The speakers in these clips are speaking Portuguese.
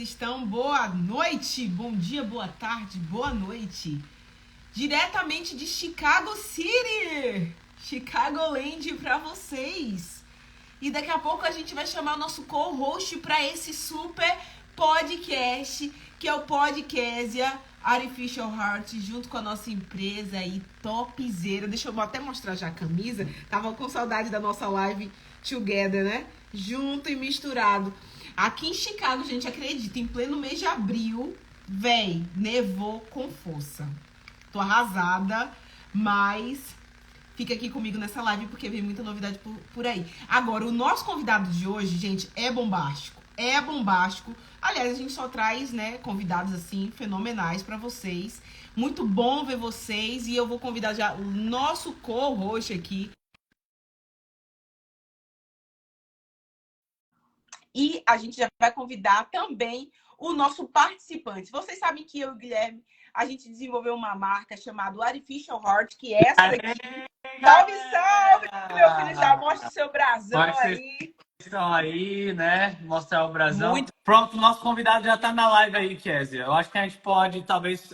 estão? Boa noite, bom dia, boa tarde, boa noite. Diretamente de Chicago City, Chicagoland para vocês. E daqui a pouco a gente vai chamar o nosso co-host para esse super podcast, que é o Podcasia Artificial Heart, junto com a nossa empresa aí, topzera. Deixa eu até mostrar já a camisa. Tava com saudade da nossa live together, né? Junto e misturado. Aqui em Chicago, gente, acredita, em pleno mês de abril, véi, nevou com força. Tô arrasada, mas fica aqui comigo nessa live porque vem muita novidade por aí. Agora, o nosso convidado de hoje, gente, é bombástico. É bombástico. Aliás, a gente só traz, né, convidados assim fenomenais para vocês. Muito bom ver vocês e eu vou convidar já o nosso co-host aqui. E a gente já vai convidar também o nosso participante. Vocês sabem que eu e o Guilherme, a gente desenvolveu uma marca chamada Artificial Heart, que é essa daqui. Salve, salve, meu filho, já mostra o seu brasão aí. Estão aí, né? Mostrar o brasão. Muito. Pronto, o nosso convidado já tá na live aí, Kézia. Eu acho que a gente pode, talvez,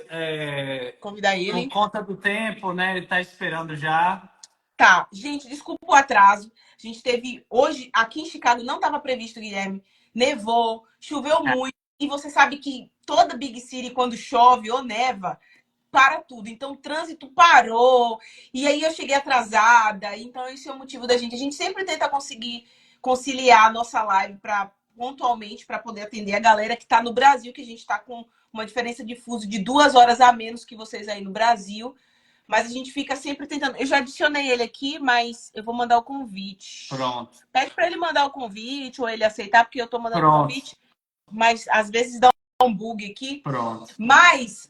convidar ele. Por conta do tempo, né? Ele tá esperando já. Tá, gente, desculpa o atraso. A gente teve hoje, aqui em Chicago, não estava previsto, Guilherme. Nevou, choveu muito. E você sabe que toda Big City, quando chove ou neva, para tudo. Então, o trânsito parou. E aí eu cheguei atrasada. Então, esse é o motivo da gente. A gente sempre tenta conseguir conciliar a nossa live pontualmente para poder atender a galera que está no Brasil, que a gente está com uma diferença de fuso de 2 horas a menos que vocês aí no Brasil. Mas a gente fica sempre tentando. Eu já adicionei ele aqui, mas eu vou mandar o convite. Pronto. Pede para ele mandar o convite ou ele aceitar, porque eu tô mandando o convite. Mas às vezes dá um bug aqui. Pronto. Mas,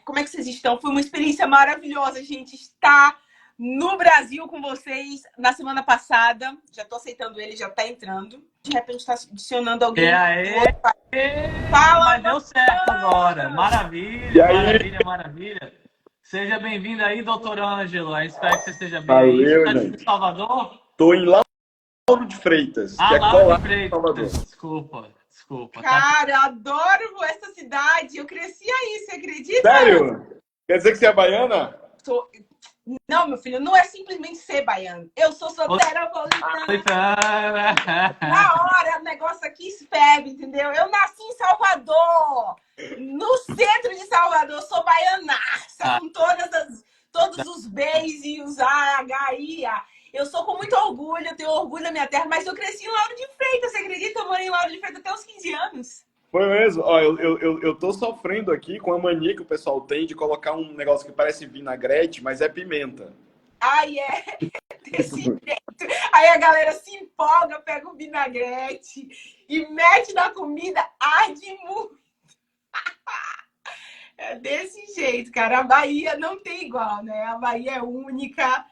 como é que vocês estão? Foi uma experiência maravilhosa, a gente está no Brasil com vocês na semana passada. Já tô aceitando ele, já tá entrando. De repente está adicionando alguém. Fala, mas deu certo agora. Maravilha, maravilha, maravilha. Seja bem-vindo aí, doutor Ângelo. Espero que você esteja bem. Valeu, aí. Você tá em Salvador? Tô em Lauro de Freitas, que é Lauro de Freitas. Salvador. Desculpa. Cara, adoro essa cidade. Eu cresci aí, você acredita? Sério? Quer dizer que você é baiana? Não, meu filho, não é simplesmente ser baiano. Eu sou soteropolitana. Na hora, o negócio aqui ferve, entendeu? Eu nasci em Salvador, no centro de Salvador. Eu sou baianaça, com todos os B's e os A, H, I, A. Eu sou com muito orgulho, eu tenho orgulho da minha terra, mas eu cresci em Lauro de Freitas, você acredita? Eu morei em Lauro de Freitas até os 15 anos. Foi mesmo. Ó, eu tô sofrendo aqui com a mania que o pessoal tem de colocar um negócio que parece vinagrete, mas é pimenta. Ai, é desse jeito. Aí a galera se empolga, pega o vinagrete e mete na comida, arde muito. É desse jeito, cara. A Bahia não tem igual, né? A Bahia é única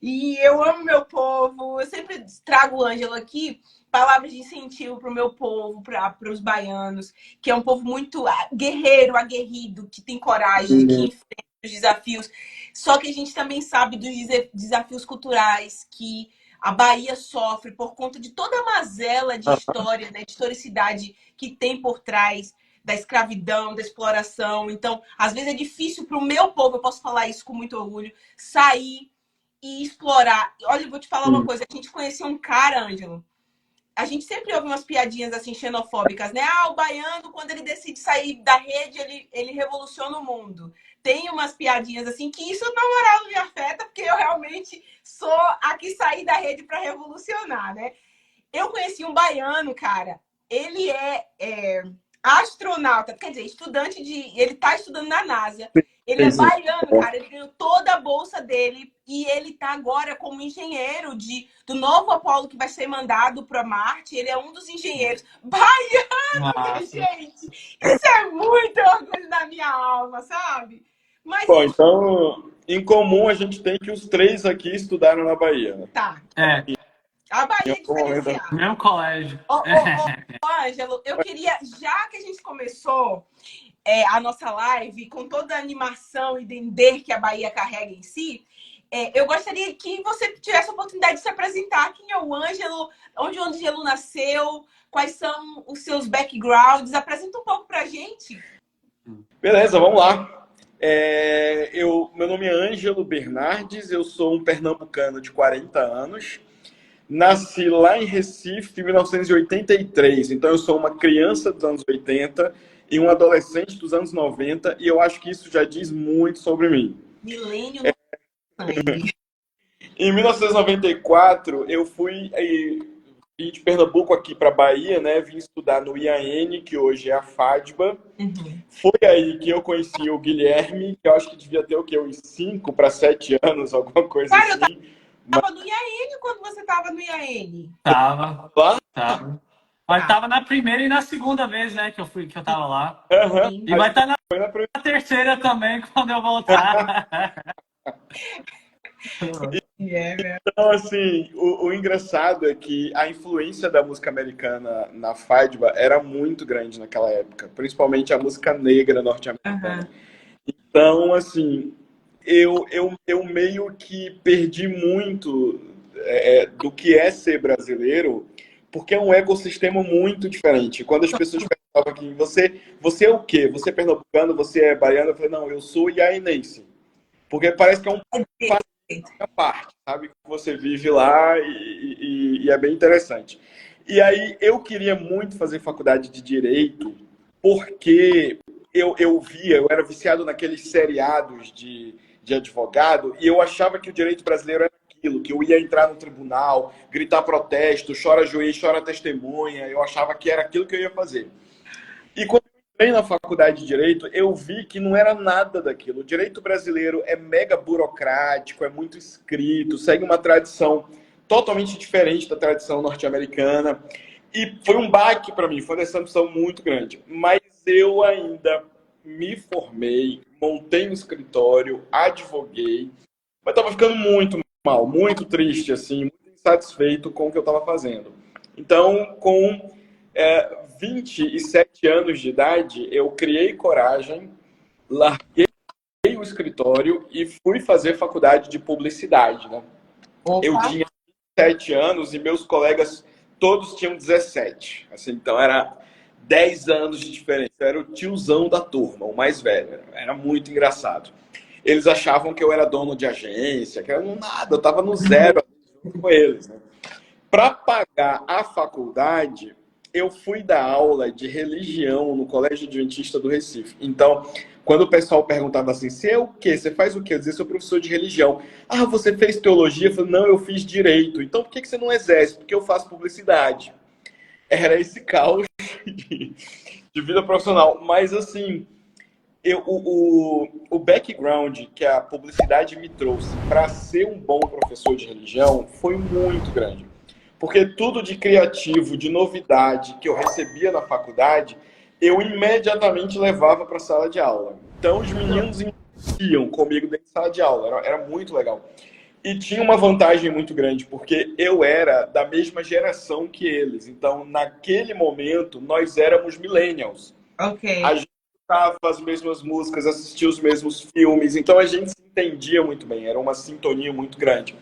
e eu amo meu povo. Eu sempre trago o Ângelo aqui, palavras de incentivo para o meu povo, para os baianos, que é um povo muito guerreiro, aguerrido, que tem coragem, que enfrenta os desafios. Só que a gente também sabe dos desafios culturais que a Bahia sofre por conta de toda a mazela de história, né, de historicidade que tem por trás da escravidão, da exploração. Então, às vezes é difícil para o meu povo, eu posso falar isso com muito orgulho, sair e explorar. Olha, eu vou te falar uma coisa. A gente conheceu um cara, Ângelo, a gente sempre ouve umas piadinhas assim xenofóbicas, né? O baiano, quando ele decide sair da rede, ele revoluciona o mundo. Tem umas piadinhas assim que isso, na moral, não me afeta, porque eu realmente sou a que saí da rede para revolucionar, né? Eu conheci um baiano, cara. Ele é astronauta, quer dizer, estudante de... Ele tá estudando na NASA. Ele é baiano, cara. Ele ganhou toda a bolsa dele e ele tá agora como engenheiro do novo Apolo que vai ser mandado para Marte. Ele é um dos engenheiros. Baiano, minha gente! Isso é muito orgulho da minha alma, sabe? Mas... Bom, então, em comum, a gente tem que os três aqui estudaram na Bahia. Tá. A Bahia é diferenciada. Mesmo colégio. Ângelo, eu queria, já que a gente começou a nossa live com toda a animação e dendê que a Bahia carrega em si, Eu gostaria que você tivesse a oportunidade de se apresentar. Quem é o Ângelo? Onde o Ângelo nasceu? Quais são os seus backgrounds? Apresenta um pouco pra gente. Beleza, vamos lá. Meu nome é Ângelo Bernardes, eu sou um pernambucano de 40 anos. Nasci lá em Recife em 1983, então eu sou uma criança dos anos 80 e um adolescente dos anos 90, e eu acho que isso já diz muito sobre mim. Milênio. Em 1994, eu vim de Pernambuco aqui para Bahia, né? Vim estudar no IAN, que hoje é a FADBA. Foi aí que eu conheci o Guilherme, que eu acho que devia ter o quê? Uns 5 para 7 anos, alguma coisa assim. Eu tava no IAN quando você tava no IAN? Tava. Lá? Tava. Mas tava na primeira e na segunda vez, né, que eu tava lá. Uhum. E vai estar na terceira também, quando eu voltar. Então, assim, o engraçado é que a influência da música americana na FADBA era muito grande naquela época, principalmente a música negra norte-americana. Então, assim, eu meio que perdi muito do que é ser brasileiro, porque é um ecossistema muito diferente. Quando as pessoas perguntavam aqui, você é o quê? Você é pernambucano? Você é baiano? Eu falei, não, eu sou iaienense. Porque parece que é a parte, sabe? Que você vive lá e é bem interessante. E aí eu queria muito fazer faculdade de Direito, porque eu era viciado naqueles seriados de advogado, e eu achava que o direito brasileiro era aquilo, que eu ia entrar no tribunal, gritar protesto, chora juiz, chora testemunha, eu achava que era aquilo que eu ia fazer. E quando eu entrei na faculdade de Direito, eu vi que não era nada daquilo. O direito brasileiro é mega burocrático, é muito escrito, segue uma tradição totalmente diferente da tradição norte-americana. E foi um baque para mim, foi uma decepção muito grande. Mas eu ainda me formei, montei um escritório, advoguei, mas estava ficando muito mal, muito triste, assim, muito insatisfeito com o que eu estava fazendo. Então, com 27 anos de idade, eu criei coragem, larguei o escritório e fui fazer faculdade de publicidade, né? Eu tinha 27 anos e meus colegas todos tinham 17. Assim, então era 10 anos de diferença. Eu era o tiozão da turma, o mais velho. Era muito engraçado. Eles achavam que eu era dono de agência, que eu era nada, eu estava no zero com eles, né? Para pagar a faculdade, eu fui dar aula de religião no Colégio Adventista do Recife. Então, quando o pessoal perguntava assim, você é o quê? Você faz o quê? Eu dizia, sou professor de religião. Ah, você fez teologia? Eu falei, não, eu fiz direito. Então, por que você não exerce? Porque eu faço publicidade. Era esse caos de vida profissional. Mas, assim, o background que a publicidade me trouxe para ser um bom professor de religião foi muito grande. Porque tudo de criativo, de novidade que eu recebia na faculdade, eu imediatamente levava para a sala de aula. Então, os meninos investiam comigo dentro da sala de aula. Era muito legal. E tinha uma vantagem muito grande, porque eu era da mesma geração que eles. Então, naquele momento, nós éramos millennials. Ok. A gente cantava as mesmas músicas, assistia os mesmos filmes. Então, a gente se entendia muito bem. Era uma sintonia muito grande.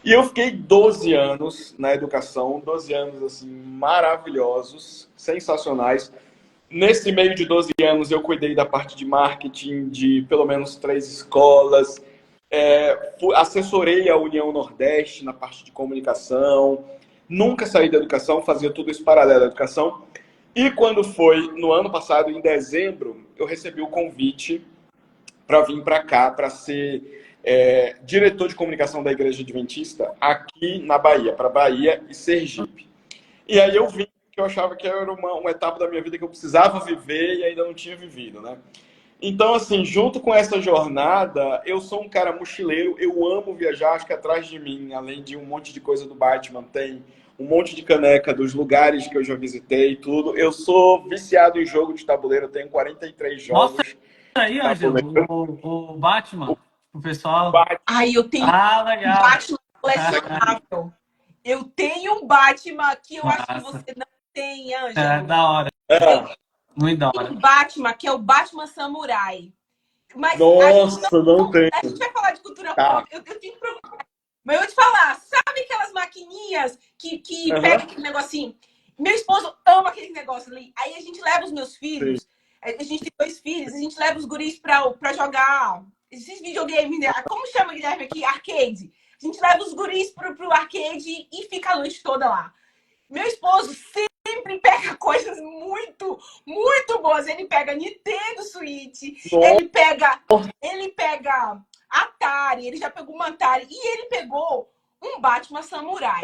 E eu fiquei 12 anos na educação, 12 anos assim maravilhosos, sensacionais. Nesse meio de 12 anos eu cuidei da parte de marketing de pelo menos 3 escolas, assessorei a União Nordeste na parte de comunicação, nunca saí da educação, fazia tudo isso paralelo à educação. E quando foi no ano passado, em dezembro, eu recebi o convite para vir para cá, para ser diretor de comunicação da Igreja Adventista aqui na Bahia, para Bahia e Sergipe. E aí eu vim, que eu achava que era uma etapa da minha vida que eu precisava viver e ainda não tinha vivido, né? Então, assim, junto com essa jornada, eu sou um cara mochileiro, eu amo viajar, acho que atrás de mim, além de um monte de coisa do Batman, tem um monte de caneca dos lugares que eu já visitei e tudo. Eu sou viciado em jogo de tabuleiro, eu tenho 43 jogos. Mostra aí, Ângelo, o Batman. O pessoal. Ai, eu tenho legal. um Batman colecionável. Eu tenho um Batman que eu acho que você não tem, Ângelo. Da hora. Muito da hora. Tem um Batman que é o Batman Samurai. Mas nossa, não tem. A gente vai falar de cultura pop. Eu tenho que Mas eu vou te falar, sabe aquelas maquininhas que pega aquele negocinho? Meu esposo ama aquele negócio ali. Aí a gente leva os meus filhos, a gente tem 2 filhos, a gente leva os guris pra jogar esses videogames, né? Como chama, Guilherme, aqui? Arcade. A gente leva os guris pro arcade e fica a noite toda lá. Meu esposo sempre pega coisas muito, muito boas. Ele pega Nintendo Switch, ele pega Atari, ele já pegou um Atari e ele pegou um Batman Samurai.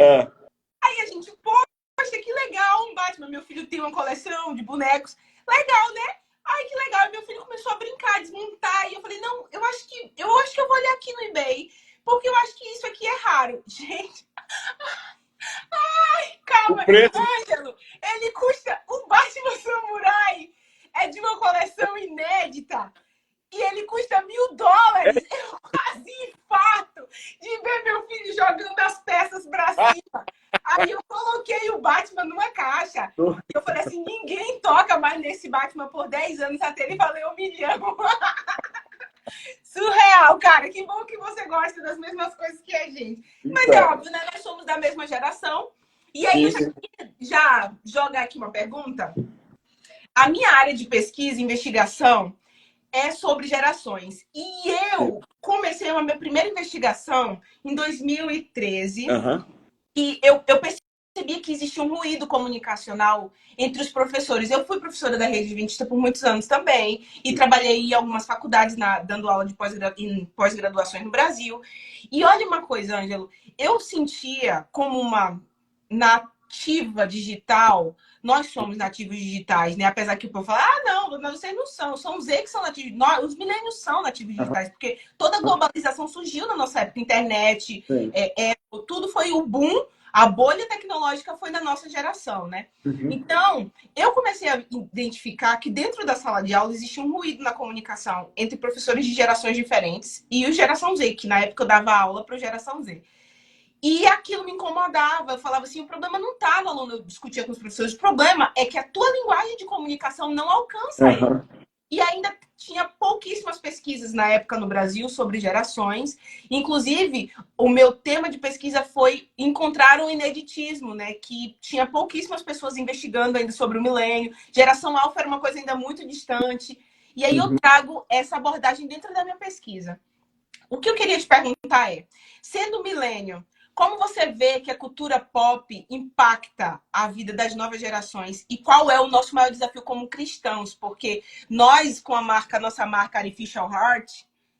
Aí a gente, poxa, que legal, um Batman. Meu filho tem uma coleção de bonecos. Legal, né? Ai, que legal. E meu filho começou a brincar, desmontar. E eu falei, não, eu acho que eu vou olhar aqui no eBay, porque eu acho que isso aqui é raro. Gente, calma, Ângelo, ele custa, o Batman Samurai é de uma coleção inédita e ele custa $1.000. Eu quase infarto de ver meu filho jogando as peças pra cima. Aí eu coloquei o Batman numa caixa e eu falei assim, ninguém toca mais nesse Batman por 10 anos até ele valer $1 milhão. Surreal, cara. Que bom que você gosta das mesmas coisas que a gente. Mas é óbvio, né? Nós somos da mesma geração. E aí, eu já jogar aqui uma pergunta. A minha área de pesquisa e investigação é sobre gerações. E eu comecei a minha primeira investigação em 2013. E eu percebi que existia um ruído comunicacional entre os professores. Eu fui professora da rede adventista por muitos anos também e trabalhei em algumas faculdades dando aula de pós-graduações no Brasil. E olha uma coisa, Ângelo, eu sentia como uma nativa digital. Nós somos nativos digitais, né? Apesar que o povo fala, não, vocês não são, são os que são nativos. Os milênios são nativos digitais, porque toda a globalização surgiu na nossa época, internet, tudo foi o boom. A bolha tecnológica foi da nossa geração, né? Então, eu comecei a identificar que dentro da sala de aula existe um ruído na comunicação entre professores de gerações diferentes e o Geração Z, que na época eu dava aula para o Geração Z. E aquilo me incomodava. Eu falava assim, o problema não está no aluno, eu discutia com os professores, o problema é que a tua linguagem de comunicação não alcança ele. E ainda tinha pouquíssimas pesquisas na época no Brasil sobre gerações. Inclusive, o meu tema de pesquisa foi encontrar o ineditismo, né? Que tinha pouquíssimas pessoas investigando ainda sobre o milênio. Geração alfa era uma coisa ainda muito distante. E aí eu trago essa abordagem dentro da minha pesquisa. O que eu queria te perguntar é, sendo milênio, como você vê que a cultura pop impacta a vida das novas gerações? E qual é o nosso maior desafio como cristãos? Porque nós, com a nossa marca Artificial Heart,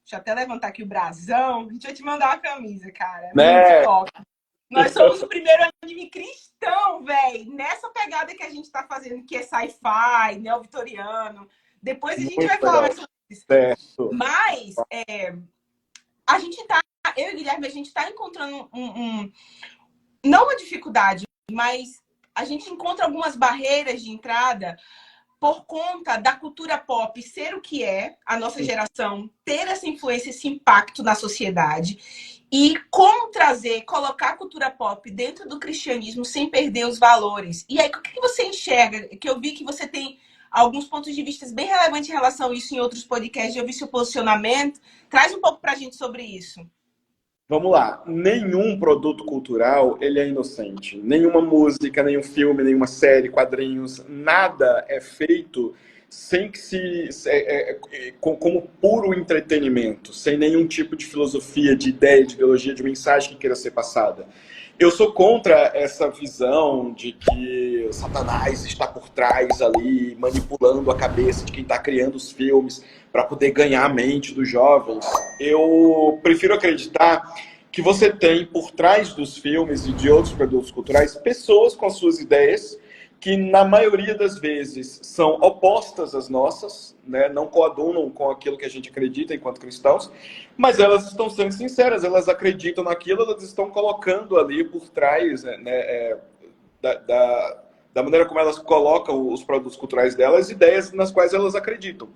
deixa eu até levantar aqui o brasão, deixa eu te mandar uma camisa, cara. Muito top. Nós somos o primeiro anime cristão, velho, nessa pegada que a gente tá fazendo, que é sci-fi, neo-vitoriano. Depois a gente vai falar mais sobre isso. Mas, a gente tá, eu e o Guilherme, a gente tá encontrando não uma dificuldade, mas a gente encontra algumas barreiras de entrada por conta da cultura pop ser o que é, a nossa geração ter essa influência, esse impacto na sociedade. E como colocar a cultura pop dentro do cristianismo sem perder os valores. E aí, o que você enxerga? Que eu vi que você tem alguns pontos de vista bem relevantes em relação a isso em outros podcasts, eu vi seu posicionamento. Traz um pouco pra gente sobre isso. Vamos lá. Nenhum produto cultural, ele é inocente. Nenhuma música, nenhum filme, nenhuma série, quadrinhos, nada é feito sem que como puro entretenimento, sem nenhum tipo de filosofia, de ideia, de ideologia, de mensagem que queira ser passada. Eu sou contra essa visão de que Satanás está por trás ali, manipulando a cabeça de quem está criando os filmes para poder ganhar a mente dos jovens. Eu prefiro acreditar que você tem por trás dos filmes e de outros produtos culturais pessoas com as suas ideias que na maioria das vezes são opostas às nossas, né? Não coadunam com aquilo que a gente acredita enquanto cristãos, mas elas estão sendo sinceras, elas acreditam naquilo, elas estão colocando ali por trás, né, da maneira como elas colocam os produtos culturais delas, ideias nas quais elas acreditam.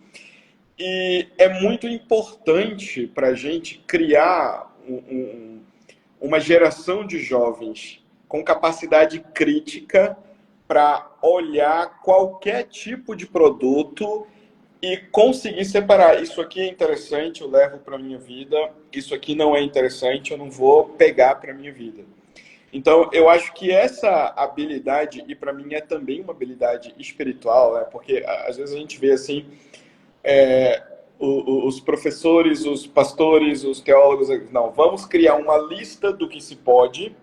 E é muito importante para a gente criar uma geração de jovens com capacidade crítica para olhar qualquer tipo de produto e conseguir separar. Isso aqui é interessante, eu levo para minha vida. Isso aqui não é interessante, eu não vou pegar para minha vida. Então, eu acho que essa habilidade, e para mim é também uma habilidade espiritual, né? Porque às vezes a gente vê assim, os professores, os pastores, os teólogos, não, vamos criar uma lista do que se pode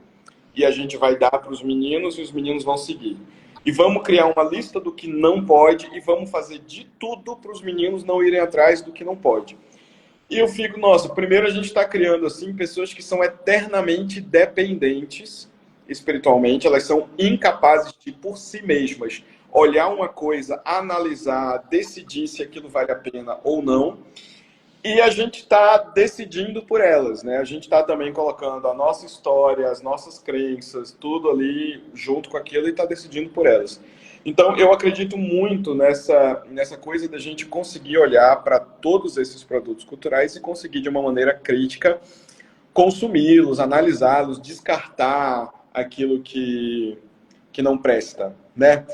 e a gente vai dar para os meninos e os meninos vão seguir. E vamos criar uma lista do que não pode e vamos fazer de tudo para os meninos não irem atrás do que não pode. E eu fico, nossa, primeiro a gente está criando assim pessoas que são eternamente dependentes espiritualmente, elas são incapazes de, por si mesmas, olhar uma coisa, analisar, decidir se aquilo vale a pena ou não. E a gente está decidindo por elas, né? A gente está também colocando a nossa história, as nossas crenças, tudo ali junto com aquilo e está decidindo por elas. Então, eu acredito muito nessa coisa da gente conseguir olhar para todos esses produtos culturais e conseguir, de uma maneira crítica, consumi-los, analisá-los, descartar aquilo que não presta, né?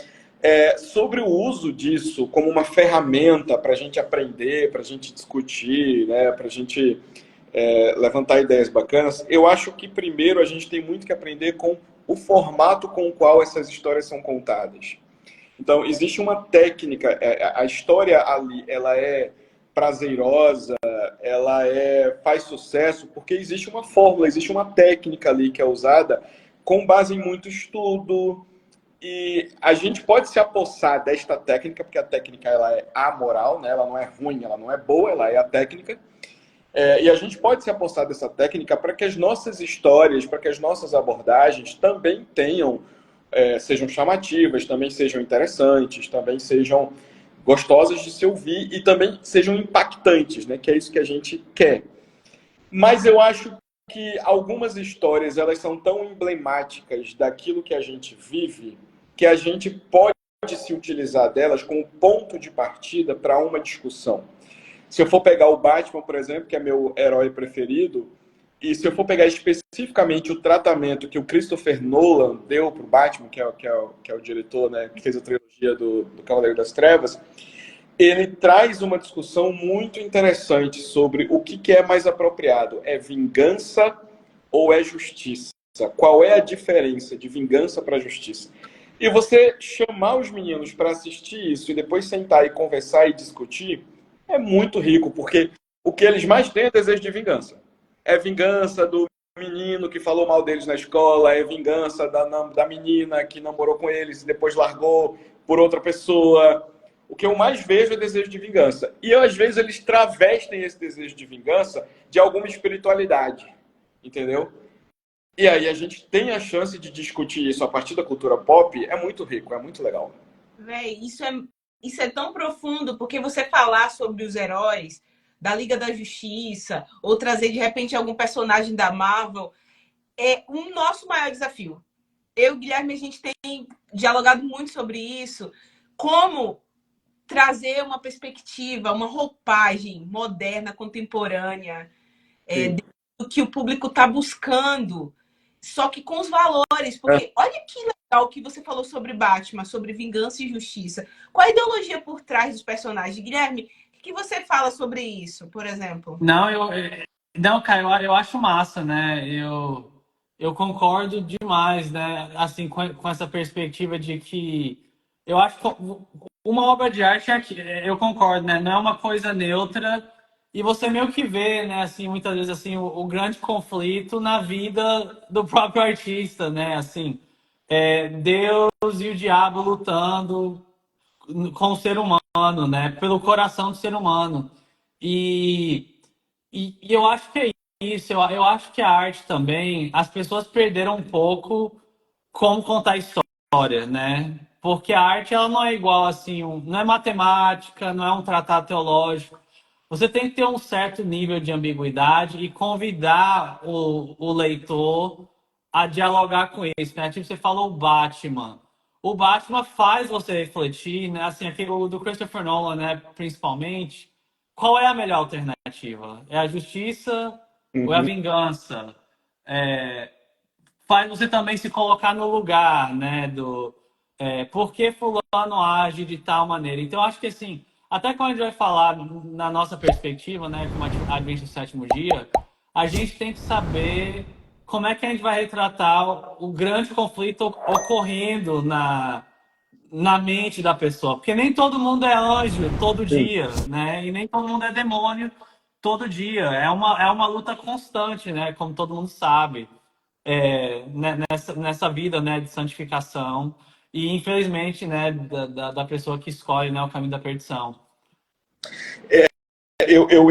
Sobre o uso disso como uma ferramenta para a gente aprender, para a gente discutir, né? Para a gente levantar ideias bacanas, eu acho que primeiro a gente tem muito que aprender com o formato com o qual essas histórias são contadas. Então, existe uma técnica, a história ali, ela é prazerosa, ela faz sucesso, porque existe uma fórmula, existe uma técnica ali que é usada com base em muito estudo, e a gente pode se apossar desta técnica, porque a técnica ela é amoral, né? Ela não é ruim, ela não é boa, ela é a técnica, e a gente pode se apossar dessa técnica para que as nossas histórias, para que as nossas abordagens também tenham sejam chamativas, também sejam interessantes, também sejam gostosas de se ouvir e também sejam impactantes, né? Que é isso que a gente quer. Mas eu acho que algumas histórias elas são tão emblemáticas daquilo que a gente vive que a gente pode se utilizar delas como ponto de partida para uma discussão. Se eu for pegar o Batman, por exemplo, que é meu herói preferido, e se eu for pegar especificamente o tratamento que o Christopher Nolan deu para o Batman, que é o diretor, né, que fez a trilogia do Cavaleiro das Trevas, ele traz uma discussão muito interessante sobre o que é mais apropriado. É vingança ou é justiça? Qual é a diferença de vingança para justiça? E você chamar os meninos para assistir isso e depois sentar e conversar e discutir é muito rico, porque o que eles mais têm é desejo de vingança. É vingança do menino que falou mal deles na escola, é vingança da menina que namorou com eles e depois largou por outra pessoa. O que eu mais vejo é desejo de vingança. E às vezes eles travestem esse desejo de vingança de alguma espiritualidade, entendeu? E aí a gente tem a chance de discutir isso a partir da cultura pop, é muito rico, é muito legal. Véi, isso é tão profundo, porque você falar sobre os heróis da Liga da Justiça, ou trazer de repente algum personagem da Marvel, é um nosso maior desafio. Eu e o Guilherme, a gente tem dialogado muito sobre isso, como trazer uma perspectiva, uma roupagem moderna, contemporânea, do que o público está buscando, só que com os valores, porque olha que legal que você falou sobre Batman, sobre vingança e justiça. Qual a ideologia por trás dos personagens? Guilherme, o que você fala sobre isso, por exemplo? Não, cara, eu acho massa, né? Eu concordo demais, né? Assim, com essa perspectiva de que eu acho que uma obra de arte, eu concordo, né? Não é uma coisa neutra e você meio que vê, né? Assim, muitas vezes assim o grande conflito na vida do próprio artista, né? Assim, Deus e o diabo lutando com o ser humano, né? Pelo coração do ser humano. E eu acho que é isso. Eu acho que a arte também, as pessoas perderam um pouco como contar história, né? Porque a arte ela não é igual assim, não é matemática, não é um tratado teológico. Você tem que ter um certo nível de ambiguidade e convidar o leitor a dialogar com isso, né? Tipo, você falou o Batman. O Batman faz você refletir, né? Assim, aquele do Christopher Nolan, né? Principalmente. Qual é a melhor alternativa? É a justiça ou é a vingança? Faz você também se colocar no lugar, né? Por que fulano age de tal maneira? Então, eu acho que, assim, Até quando a gente vai falar na nossa perspectiva, né, como Adventista do Sétimo Dia, a gente tem que saber como é que a gente vai retratar o grande conflito ocorrendo na mente da pessoa. Porque nem todo mundo é anjo todo Sim. dia, né? E nem todo mundo é demônio todo dia. É uma luta constante, né? Como todo mundo sabe, nessa vida, né, de santificação. E, infelizmente, né, da pessoa que escolhe, né, o caminho da perdição.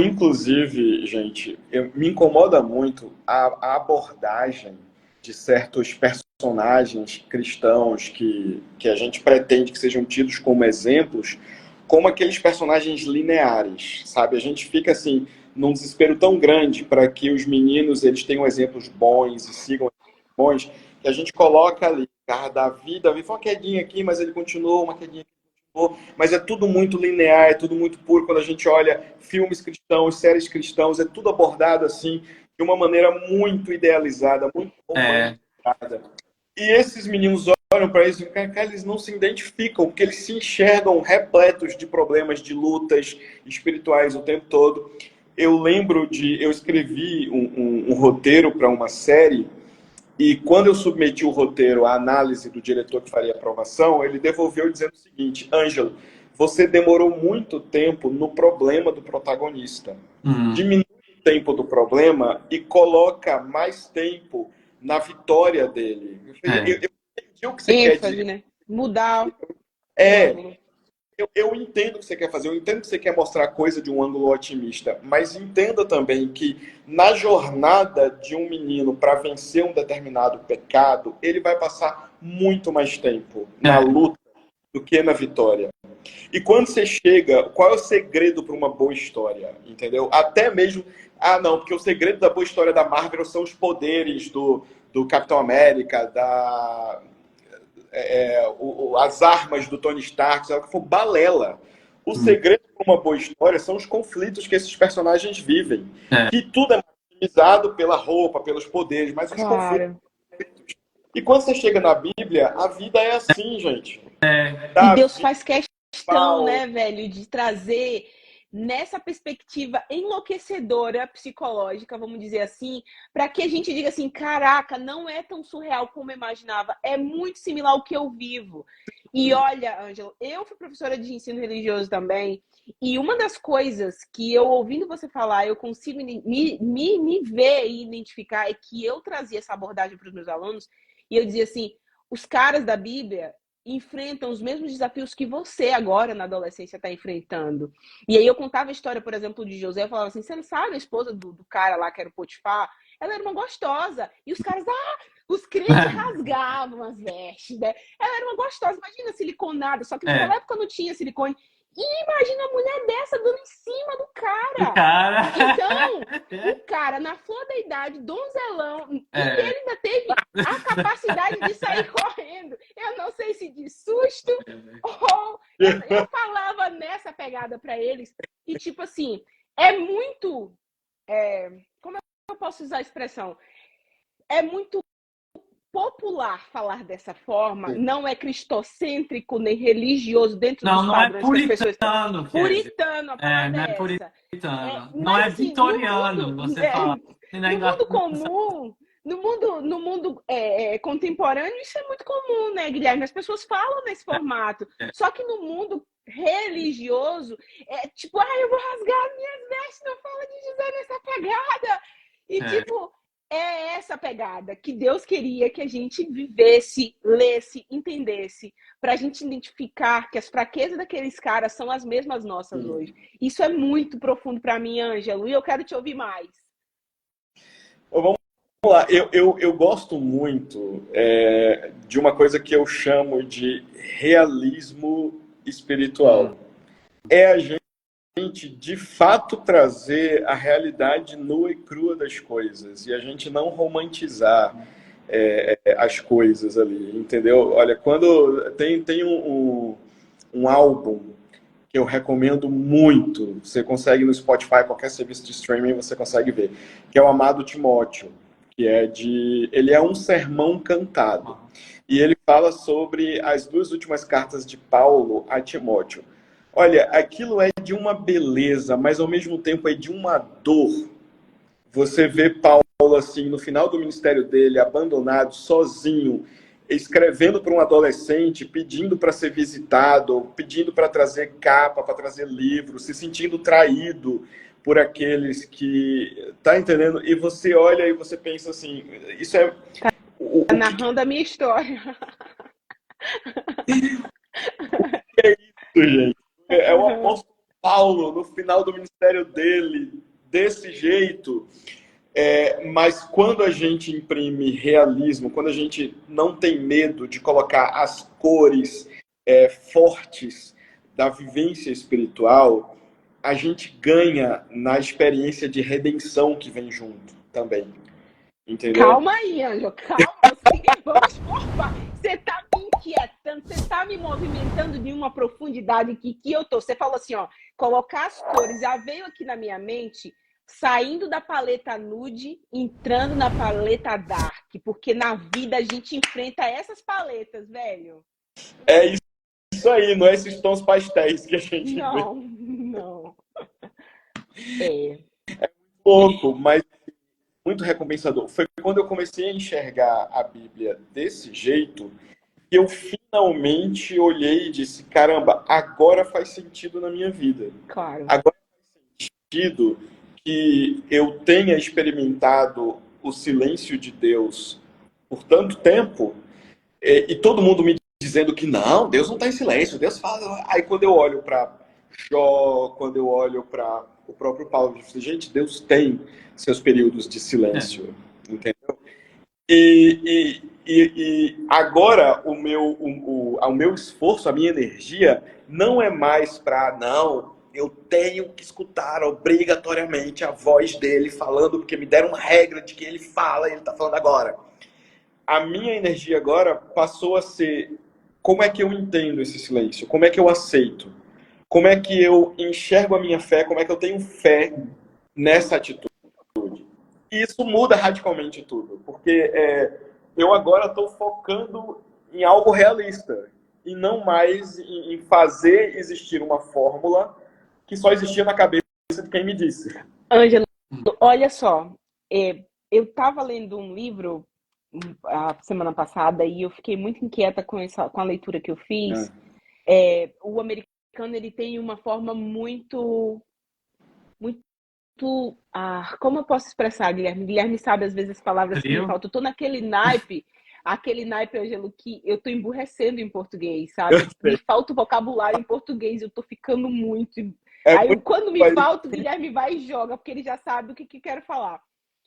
Inclusive, gente, me incomoda muito a abordagem de certos personagens cristãos que a gente pretende que sejam tidos como exemplos, como aqueles personagens lineares, sabe? A gente fica assim num desespero tão grande para que os meninos eles tenham exemplos bons e sigam exemplos bons, que a gente coloca ali, cara, Davi foi uma quedinha aqui, mas ele continuou, uma quedinha aqui, mas é tudo muito linear, é tudo muito puro. Quando a gente olha filmes cristãos, séries cristãos, é tudo abordado assim de uma maneira muito idealizada, muito romantizada. E esses meninos olham para isso e cara, eles não se identificam, porque eles se enxergam repletos de problemas, de lutas espirituais o tempo todo. Eu escrevi um roteiro para uma série e quando eu submeti o roteiro à análise do diretor que faria a aprovação, ele devolveu dizendo o seguinte: Ângelo, você demorou muito tempo no problema do protagonista. Diminui o tempo do problema e coloca mais tempo na vitória dele. Eu entendi o que você quer dizer. Né? Mudar o ângulo. Eu entendo o que você quer fazer, eu entendo que você quer mostrar a coisa de um ângulo otimista, mas entenda também que na jornada de um menino para vencer um determinado pecado, ele vai passar muito mais tempo na luta do que na vitória. E quando você chega, qual é o segredo para uma boa história? Entendeu? Até mesmo, não, porque o segredo da boa história da Marvel são os poderes do Capitão América, as armas do Tony Stark, que for balela. O segredo para uma boa história são os conflitos que esses personagens vivem. Que tudo é maximizado pela roupa, pelos poderes, mas os conflitos. E quando você chega na Bíblia, a vida é assim, gente. E Deus faz questão, né, velho, de trazer nessa perspectiva enlouquecedora psicológica, vamos dizer assim, para que a gente diga assim, caraca, não é tão surreal como eu imaginava, é muito similar ao que eu vivo. E olha, Ângelo, eu fui professora de ensino religioso também, e uma das coisas que eu, ouvindo você falar, eu consigo me ver e identificar é que eu trazia essa abordagem para os meus alunos, e eu dizia assim, os caras da Bíblia enfrentam os mesmos desafios que você agora na adolescência está enfrentando. E aí eu contava a história, por exemplo, de José, eu falava assim, você não sabe a esposa do cara lá que era o Potifar? Ela era uma gostosa. E os caras, os crentes rasgavam as vestes, né? Ela era uma gostosa, imagina siliconada, só que naquela época não tinha silicone. E imagina a mulher dessa dando em cima do cara. Então, o cara, na flor da idade, donzelão, e ele ainda teve a capacidade de sair correndo. Eu não sei se de susto ou... Eu falava nessa pegada para eles. E, tipo assim, é muito... como eu posso usar a expressão? É muito popular falar dessa forma, não é cristocêntrico nem religioso dentro dos padrões que as pessoas têm. Puritano, a palavra é essa. Puritano. Não é vitoriano, você fala. No mundo comum, no mundo contemporâneo, isso é muito comum, né, Guilherme? As pessoas falam nesse formato. Só que no mundo religioso, é tipo, eu vou rasgar as minhas vestes, não fala de José nessa pegada. E tipo... É essa pegada que Deus queria que a gente vivesse, lesse, entendesse, para a gente identificar que as fraquezas daqueles caras são as mesmas nossas hoje. Isso é muito profundo para mim, Ângelo, e eu quero te ouvir mais. Vamos lá, eu gosto muito de uma coisa que eu chamo de realismo espiritual. É a gente de fato trazer a realidade nua e crua das coisas e a gente não romantizar as coisas ali, entendeu? Olha, quando tem um álbum que eu recomendo muito, você consegue no Spotify, qualquer serviço de streaming você consegue ver, que é o Amado Timóteo, ele é um sermão cantado e ele fala sobre as 2 últimas cartas de Paulo a Timóteo. Olha, aquilo é de uma beleza, mas ao mesmo tempo é de uma dor. Você vê Paulo, assim, no final do ministério dele, abandonado, sozinho, escrevendo para um adolescente, pedindo para ser visitado, pedindo para trazer capa, para trazer livro, se sentindo traído por aqueles que... Tá entendendo? E você olha e você pensa assim, isso é... Tá narrando a minha história. É isso, gente. É o apóstolo Paulo, no final do ministério dele, desse jeito. Mas quando a gente imprime realismo, quando a gente não tem medo de colocar as cores fortes da vivência espiritual, a gente ganha na experiência de redenção que vem junto também. Entendeu? Calma aí, Ângelo, calma. Vamos por partes. Você tá me inquietando, você tá me movimentando de uma profundidade que eu tô. Você falou assim, ó, colocar as cores. Já veio aqui na minha mente, saindo da paleta nude, entrando na paleta dark. Porque na vida a gente enfrenta essas paletas, velho. É isso aí, não é esses tons pastéis que a gente vê. Não. É Pouco, mas muito recompensador. Foi quando eu comecei a enxergar a Bíblia desse jeito que eu finalmente olhei e disse, caramba, agora faz sentido na minha vida. Claro. Agora faz sentido que eu tenha experimentado o silêncio de Deus por tanto tempo e todo mundo me dizendo que não, Deus não está em silêncio, Deus fala. Aí quando eu olho para Jó, quando eu olho para o próprio Paulo, eu digo, gente, Deus tem seus períodos de silêncio, entendeu? E agora o meu esforço, a minha energia não é mais para, não, eu tenho que escutar obrigatoriamente a voz dele falando, porque me deram uma regra de que ele fala e ele está falando agora. A minha energia agora passou a ser, como é que eu entendo esse silêncio? Como é que eu aceito? Como é que eu enxergo a minha fé? Como é que eu tenho fé nessa atitude? E isso muda radicalmente tudo, porque eu agora estou focando em algo realista e não mais em fazer existir uma fórmula que só existia na cabeça de quem me disse. Ângelo, olha só, eu estava lendo um livro a semana passada e eu fiquei muito inquieta com a leitura que eu fiz. O americano, ele tem uma forma muito como eu posso expressar, Guilherme? Guilherme sabe, às vezes, as palavras que me faltam. Eu tô naquele naipe, Ângelo, que eu tô emburrecendo em português, sabe? Me falta o vocabulário em português, eu tô ficando muito... Aí, quando me falta, o Guilherme vai e joga, porque ele já sabe o que eu quero falar.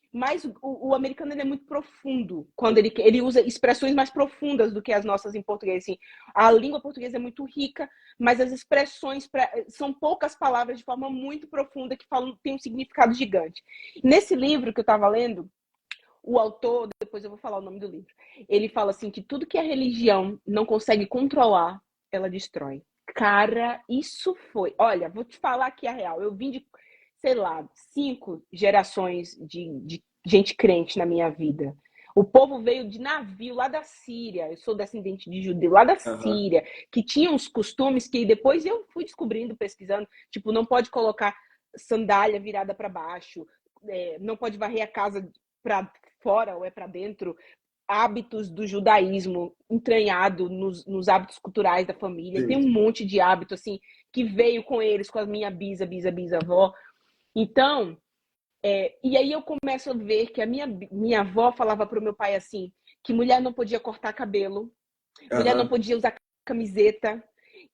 Mas o americano, ele é muito profundo, quando ele usa expressões mais profundas do que as nossas em português. Assim, a língua portuguesa é muito rica, mas as expressões são poucas palavras de forma muito profunda que tem um significado gigante. Nesse livro que eu estava lendo, o autor, depois eu vou falar o nome do livro, ele fala assim que tudo que a religião não consegue controlar, ela destrói. Cara, isso foi... Olha, vou te falar aqui a real. Eu vim de, sei lá, 5 gerações de gente crente na minha vida. O povo veio de navio lá da Síria. Eu sou descendente de judeu lá da Síria, que tinha uns costumes que depois eu fui descobrindo, pesquisando. Tipo, não pode colocar sandália virada para baixo, não pode varrer a casa para fora ou para dentro. Hábitos do judaísmo entranhado nos hábitos culturais da família. Sim. Tem um monte de hábito assim que veio com eles, com a minha bisavó. Então, e aí eu começo a ver que a minha avó falava para o meu pai assim, que mulher não podia cortar cabelo, mulher não podia usar camiseta,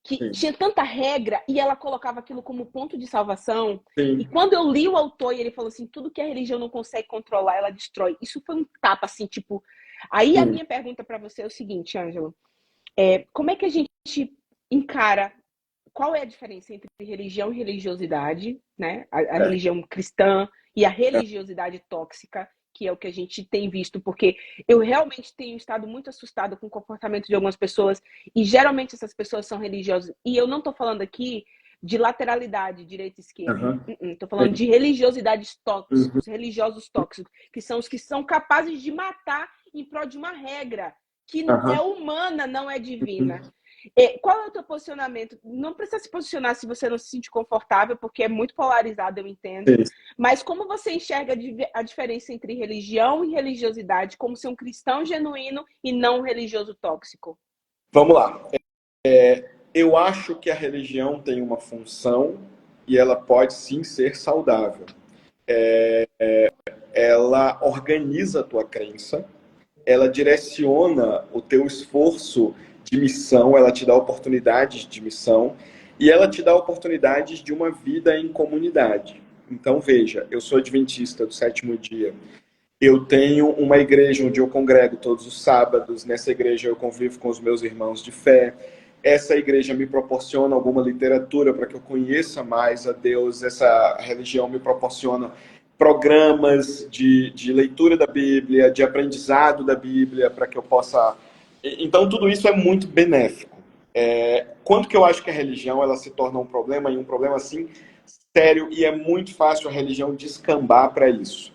que Sim. tinha tanta regra, e ela colocava aquilo como ponto de salvação. Sim. E quando eu li o autor e ele falou assim, tudo que a religião não consegue controlar, ela destrói. Isso foi um tapa, assim, tipo... Aí a minha pergunta para você é o seguinte, Ângelo, como é que a gente encara, qual é a diferença entre religião e religiosidade, né? A religião cristã e a religiosidade tóxica, que é o que a gente tem visto, porque eu realmente tenho estado muito assustada com o comportamento de algumas pessoas, e geralmente essas pessoas são religiosas, e eu não estou falando aqui de lateralidade, direita e esquerda, estou falando de religiosidades tóxicos, religiosos tóxicos, que são os que são capazes de matar em prol de uma regra que é humana, não é divina. Qual é o teu posicionamento? Não precisa se posicionar se você não se sentir confortável, porque é muito polarizado, eu entendo. Sim. Mas como você enxerga a diferença entre religião e religiosidade, como ser um cristão genuíno e não um religioso tóxico? Vamos lá. Eu acho que a religião tem uma função e ela pode sim ser saudável. Ela organiza a tua crença, ela direciona o teu esforço de missão, ela te dá oportunidades de missão e ela te dá oportunidades de uma vida em comunidade. Então, veja, eu sou adventista do sétimo dia. Eu tenho uma igreja onde eu congrego todos os sábados. Nessa igreja eu convivo com os meus irmãos de fé. Essa igreja me proporciona alguma literatura para que eu conheça mais a Deus. Essa religião me proporciona programas de leitura da Bíblia, de aprendizado da Bíblia, para que eu possa... Então, tudo isso é muito benéfico. Quando que eu acho que a religião ela se torna um problema, e um problema assim sério, e é muito fácil a religião descambar para isso?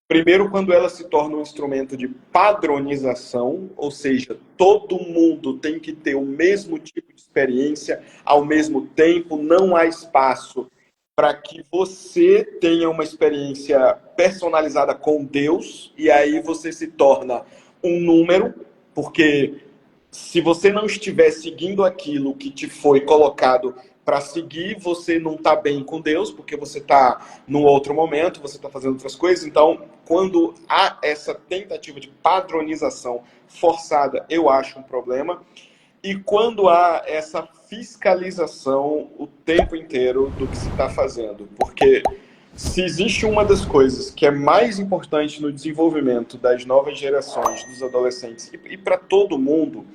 Primeiro, quando ela se torna um instrumento de padronização, ou seja, todo mundo tem que ter o mesmo tipo de experiência ao mesmo tempo, não há espaço para que você tenha uma experiência personalizada com Deus, e aí você se torna um número, porque se você não estiver seguindo aquilo que te foi colocado para seguir, você não está bem com Deus, porque você está num outro momento, você está fazendo outras coisas. Então, quando há essa tentativa de padronização forçada, eu acho um problema. E quando há essa fiscalização o tempo inteiro do que se está fazendo. Porque se existe uma das coisas que é mais importante no desenvolvimento das novas gerações, dos adolescentes e para todo mundo,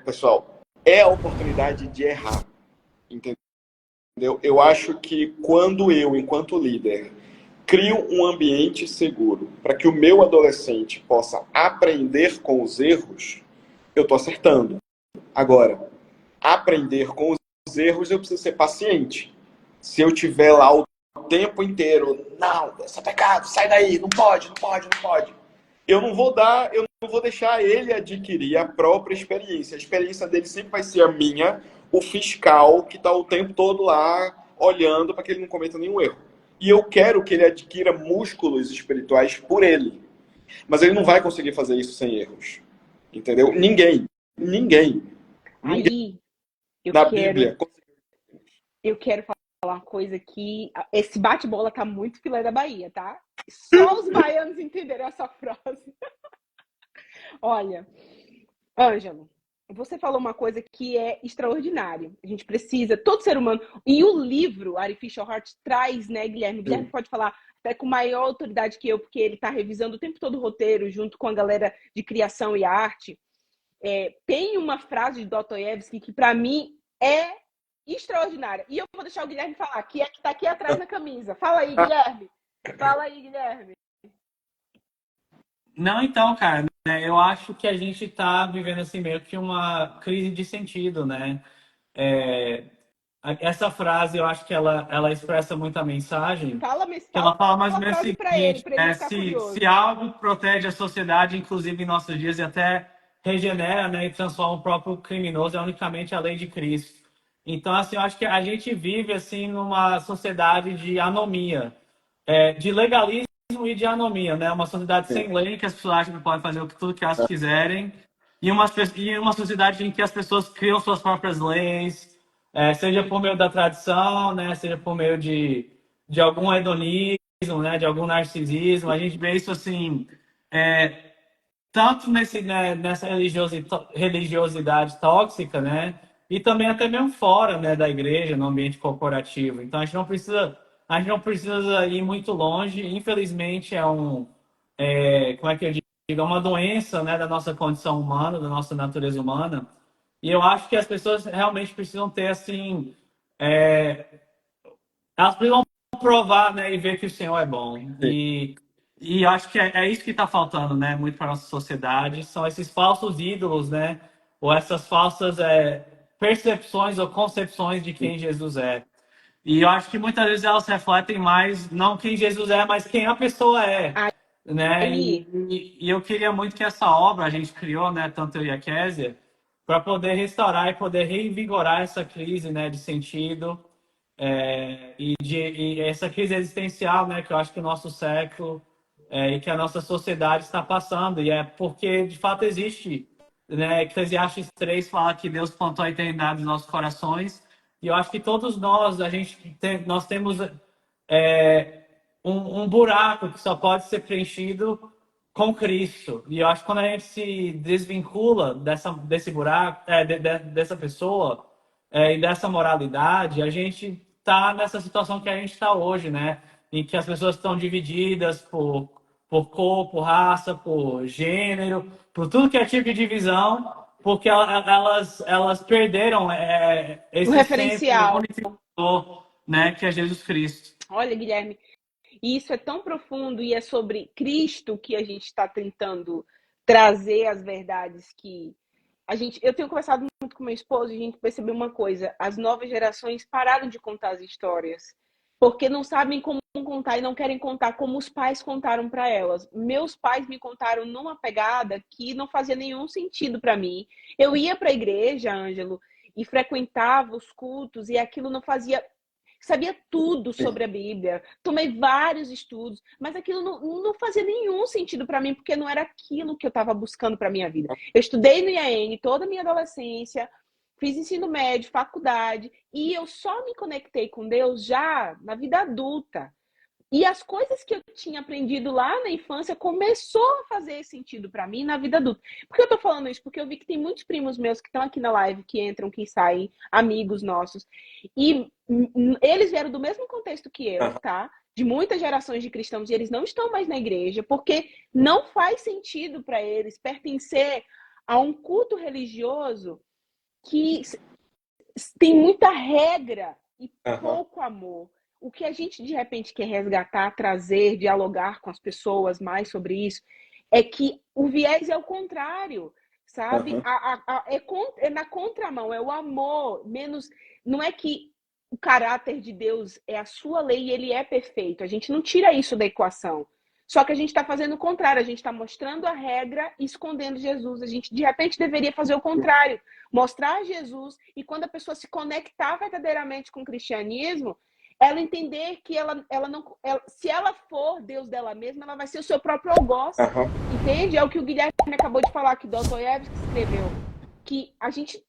pessoal, é a oportunidade de errar. Entendeu? Eu acho que quando eu, enquanto líder, crio um ambiente seguro para que o meu adolescente possa aprender com os erros, eu estou acertando. Agora, aprender com os erros, eu preciso ser paciente. Se eu tiver lá o tempo inteiro, não, isso é pecado, sai daí, não pode, não pode, não pode. Eu não vou deixar ele adquirir a própria experiência. A experiência dele sempre vai ser a minha, o fiscal que está o tempo todo lá olhando para que ele não cometa nenhum erro. E eu quero que ele adquira músculos espirituais por ele. Mas ele não vai conseguir fazer isso sem erros. Entendeu? Ninguém. Aí, Bíblia. Eu quero falar uma coisa que esse bate-bola tá muito filé da Bahia, tá? Só os baianos entenderam essa frase. Olha, Ângelo, você falou uma coisa que é extraordinária. A gente precisa, todo ser humano... E o livro, Artificial Heart, traz, né, Guilherme? Guilherme pode falar até com maior autoridade que eu, porque ele está revisando o tempo todo o roteiro, junto com a galera de criação e arte. Tem uma frase de Dostoiévski que, para mim, é extraordinária. E eu vou deixar o Guilherme falar, que é que está aqui atrás na camisa. Fala aí, Guilherme. Fala aí, Guilherme. Não, então, cara, né, eu acho que a gente está vivendo assim meio que uma crise de sentido, né? Essa frase, eu acho que ela expressa muito a mensagem. Ela fala mais ou menos o seguinte, se algo protege a sociedade, inclusive em nossos dias, e até regenera, né, e transforma o próprio criminoso, é unicamente a lei de Cristo. Então, assim, eu acho que a gente vive assim numa sociedade de anomia, de legalismo e de anomia, né? Uma sociedade sem lei, que as pessoas acham que podem fazer tudo que elas quiserem, e uma sociedade em que as pessoas criam suas próprias leis, seja por meio da tradição, né? Seja por meio de algum hedonismo, né? De algum narcisismo. A gente vê isso assim, tanto nessa religiosidade tóxica, né? E também até mesmo fora, né, da igreja, no ambiente corporativo. Então a gente não precisa ir muito longe. Infelizmente como é que eu digo, é uma doença, né, da nossa condição humana, da nossa natureza humana. E eu acho que as pessoas realmente precisam ter assim, elas precisam provar, né, e ver que o Senhor é bom. E acho que é isso que está faltando, né, muito para nossa sociedade, são esses falsos ídolos, né, ou essas falsas percepções ou concepções de quem Jesus é. E eu acho que muitas vezes elas refletem mais não quem Jesus é, mas quem a pessoa é, né? E eu queria muito que essa obra a gente criou, né, tanto eu e a Kézia, para poder restaurar e poder reinvigorar essa crise, né, de sentido e essa crise existencial, né, que eu acho que o nosso século e que a nossa sociedade está passando. E é porque, de fato, existe, né, Eclesiastes 3 fala que Deus plantou a eternidade nos nossos corações. E eu acho que todos nós, nós temos um buraco que só pode ser preenchido com Cristo. E eu acho que quando a gente se desvincula desse buraco, dessa pessoa e dessa moralidade, a gente está nessa situação que a gente está hoje, né? Em que as pessoas estão divididas por cor, por raça, por gênero, por tudo que é tipo de divisão, porque elas perderam O esse centro referencial. unificador, né? Que é Jesus Cristo. Olha, Guilherme, e isso é tão profundo e é sobre Cristo que a gente está tentando trazer as verdades que eu tenho conversado muito com meu esposo e a gente percebeu uma coisa: as novas gerações pararam de contar as histórias porque não sabem como contar e não querem contar como os pais contaram para elas. Meus pais me contaram numa pegada que não fazia nenhum sentido para mim. Eu ia para a igreja, Ângelo, e frequentava os cultos e aquilo não fazia. Sabia tudo sobre a Bíblia, tomei vários estudos, mas aquilo não fazia nenhum sentido para mim, porque não era aquilo que eu estava buscando para minha vida. Eu estudei no IAN toda a minha adolescência, fiz ensino médio, faculdade, e eu só me conectei com Deus já na vida adulta. E as coisas que eu tinha aprendido lá na infância começou a fazer sentido para mim na vida adulta. Por que eu tô falando isso? Porque eu vi que tem muitos primos meus que estão aqui na live, que entram, que saem, amigos nossos. E eles vieram do mesmo contexto que eu, tá? De muitas gerações de cristãos, e eles não estão mais na igreja, porque não faz sentido para eles pertencer a um culto religioso que tem muita regra e pouco amor. O que a gente, de repente, quer resgatar, trazer, dialogar com as pessoas mais sobre isso, é que o viés é o contrário, sabe? É na contramão, é o amor, menos... Não é que o caráter de Deus é a sua lei e ele é perfeito. A gente não tira isso da equação. Só que a gente está fazendo o contrário, a gente está mostrando a regra e escondendo Jesus. A gente, de repente, deveria fazer o contrário. Mostrar Jesus e quando a pessoa se conectar verdadeiramente com o cristianismo, ela entender que se ela for Deus dela mesma, ela vai ser o seu próprio algoz. Entende? É o que o Guilherme acabou de falar, que Dostoiévski escreveu. Que a gente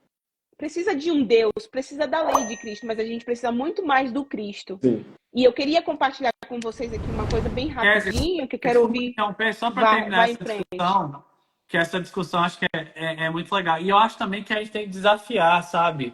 precisa de um Deus, precisa da lei de Cristo, mas a gente precisa muito mais do Cristo. Sim. E eu queria compartilhar com vocês aqui uma coisa bem rapidinho, que eu quero ouvir. Então, só para terminar essa discussão, que essa discussão acho que é muito legal. E eu acho também que a gente tem que desafiar, sabe?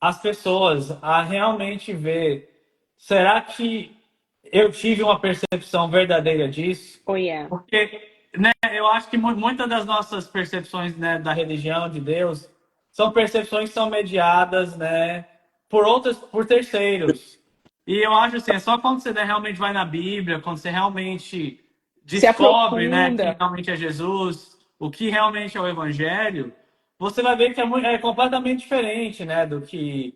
As pessoas a realmente ver, será que eu tive uma percepção verdadeira disso? Porque, né, eu acho que muitas das nossas percepções, né, da religião, de Deus, são percepções que são mediadas, né, por terceiros. E eu acho assim, é só quando você realmente vai na Bíblia, quando você realmente descobre, né, que realmente é Jesus, o que realmente é o Evangelho, você vai ver que é completamente diferente, né, do que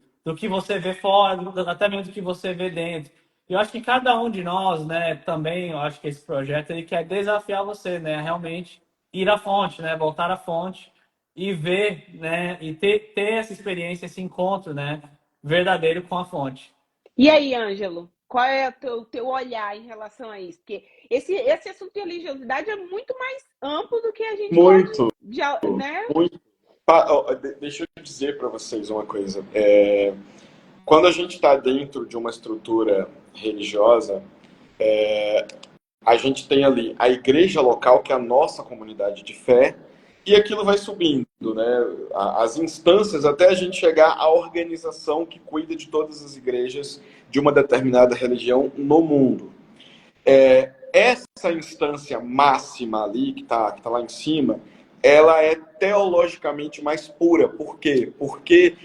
você vê fora, até mesmo do que você vê dentro. Eu acho que cada um de nós, né, também, eu acho que esse projeto ele quer desafiar você, né, realmente ir à fonte, né, voltar à fonte e ver, né, e ter essa experiência, esse encontro, né, verdadeiro com a fonte. E aí, Ângelo, qual é o teu olhar em relação a isso? Porque esse assunto de religiosidade é muito mais amplo do que a gente pode, né? Muito. Deixa eu dizer para vocês uma coisa. Quando a gente está dentro de uma estrutura religiosa, a gente tem ali a igreja local, que é a nossa comunidade de fé, e aquilo vai subindo, né? As instâncias, até a gente chegar à organização que cuida de todas as igrejas de uma determinada religião no mundo. Essa instância máxima ali, que tá lá em cima, ela é teologicamente mais pura. Por quê? Porque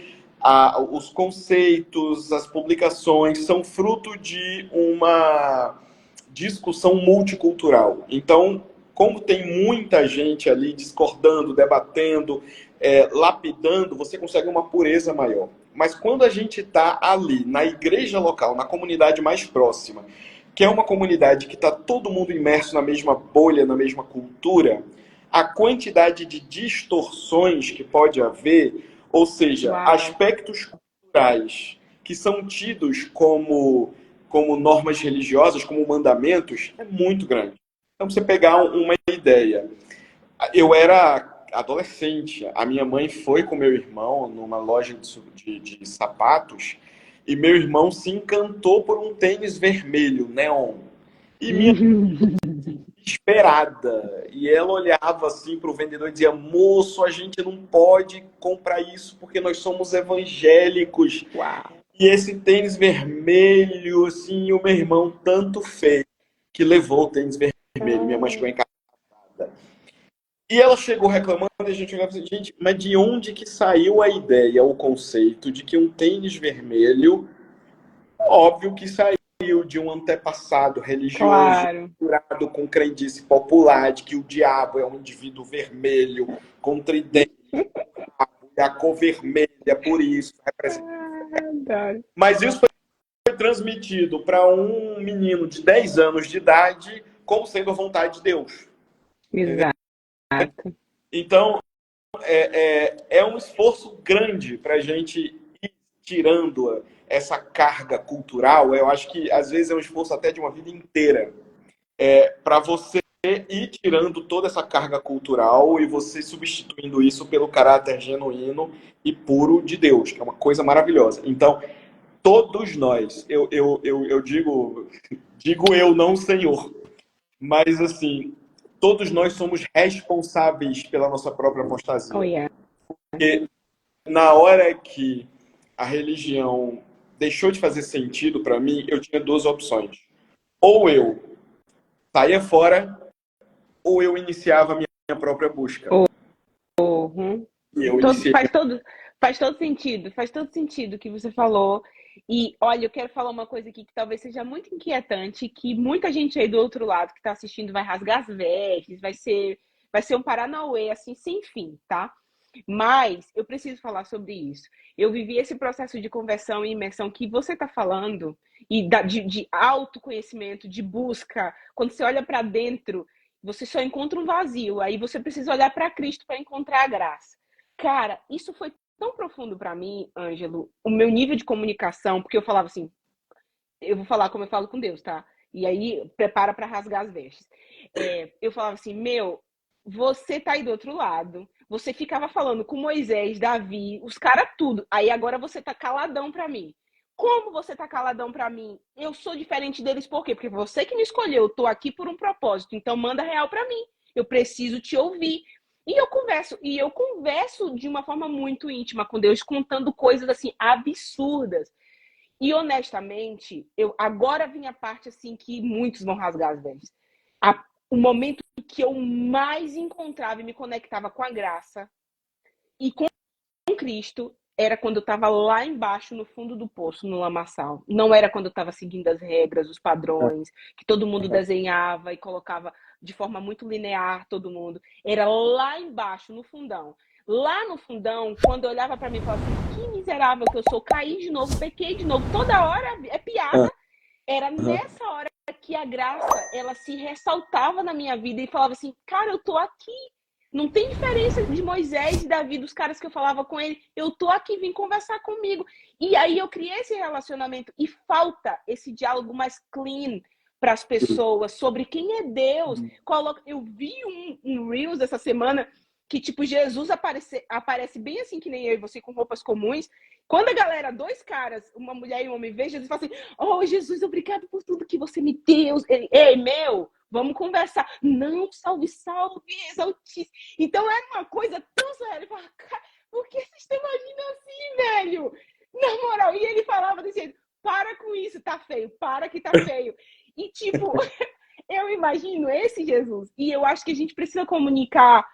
os conceitos, as publicações são fruto de uma discussão multicultural. Então, como tem muita gente ali discordando, debatendo, lapidando, você consegue uma pureza maior. Mas quando a gente está ali, na igreja local, na comunidade mais próxima, que é uma comunidade que está todo mundo imerso na mesma bolha, na mesma cultura, a quantidade de distorções que pode haver, ou seja, Uau. aspectos culturais que são tidos como normas religiosas, como mandamentos, é muito grande. Então, você pegar uma ideia. Eu era adolescente, a minha mãe foi com meu irmão numa loja de sapatos e meu irmão se encantou por um tênis vermelho, neon. E minha desesperada. E ela olhava assim para o vendedor e dizia: moço, a gente não pode comprar isso porque nós somos evangélicos. Uau. E esse tênis vermelho, assim, o meu irmão tanto fez que levou o tênis vermelho. Minha mãe chegou em casa. E ela chegou reclamando e a gente olhava assim: gente, mas de onde que saiu a ideia, o conceito de que um tênis vermelho, óbvio que saiu de um antepassado religioso, Claro. misturado com crendice popular, de que o diabo é um indivíduo vermelho, com tridente, e a cor vermelha, por isso, representa. Mas isso foi transmitido para um menino de 10 anos de idade como sendo a vontade de Deus. Exato. Então, é um esforço grande para a gente ir tirando essa carga cultural. Eu acho que, às vezes, é um esforço até de uma vida inteira para você ir tirando toda essa carga cultural e você substituindo isso pelo caráter genuíno e puro de Deus, que é uma coisa maravilhosa. Então, todos nós, eu digo eu, não o Senhor, mas assim, todos nós somos responsáveis pela nossa própria apostasia. Oh, yeah. Porque na hora que a religião deixou de fazer sentido para mim, eu tinha duas opções. Ou eu saía fora, ou eu iniciava a minha própria busca. Uhum. Faz todo sentido o que você falou. E olha, eu quero falar uma coisa aqui que talvez seja muito inquietante, que muita gente aí do outro lado que está assistindo vai rasgar as vestes, vai ser um paranauê assim sem fim, tá? Mas eu preciso falar sobre isso. Eu vivi esse processo de conversão e imersão que você está falando, e de autoconhecimento, de busca. Quando você olha para dentro, você só encontra um vazio. Aí você precisa olhar para Cristo para encontrar a graça. Cara, isso foi tão profundo para mim, Ângelo, o meu nível de comunicação, porque eu falava assim, eu vou falar como eu falo com Deus, tá? E aí, prepara para rasgar as vestes. Eu falava assim, você tá aí do outro lado, você ficava falando com Moisés, Davi, os caras tudo, aí agora você tá caladão para mim. Como você tá caladão para mim? Eu sou diferente deles por quê? Porque você que me escolheu, eu tô aqui por um propósito, então manda real para mim. Eu preciso te ouvir. E eu converso de uma forma muito íntima com Deus, contando coisas assim absurdas. E honestamente, agora vem a parte assim que muitos vão rasgar as vestes. O momento que eu mais encontrava e me conectava com a graça e com Cristo era quando eu estava lá embaixo, no fundo do poço, no lamaçal. Não era quando eu estava seguindo as regras, os padrões, que todo mundo desenhava e colocava de forma muito linear todo mundo. Era lá embaixo, no fundão. Lá no fundão, quando eu olhava para mim e falava assim, que miserável que eu sou, caí de novo, pequei de novo, toda hora é piada. Era nessa hora que a graça, ela se ressaltava na minha vida e falava assim, cara, eu tô aqui. Não tem diferença de Moisés e Davi, dos caras que eu falava com ele. Eu tô aqui, vem conversar comigo. E aí eu criei esse relacionamento. E falta esse diálogo mais clean para as pessoas sobre quem é Deus. Eu vi um Reels essa semana que, tipo, Jesus aparece bem assim que nem eu e você, com roupas comuns. Quando a galera, dois caras, uma mulher e um homem, vê Jesus e fala assim, oh, Jesus, obrigado por tudo que você me deu. Ei, vamos conversar. Não, salve, exaltíssimo. Então era uma coisa tão surreal. Ele falava, cara, por que vocês estão imaginando assim, velho? Na moral. E ele falava desse jeito, para com isso, tá feio, para que tá feio. E tipo, eu imagino esse Jesus. E eu acho que a gente precisa comunicar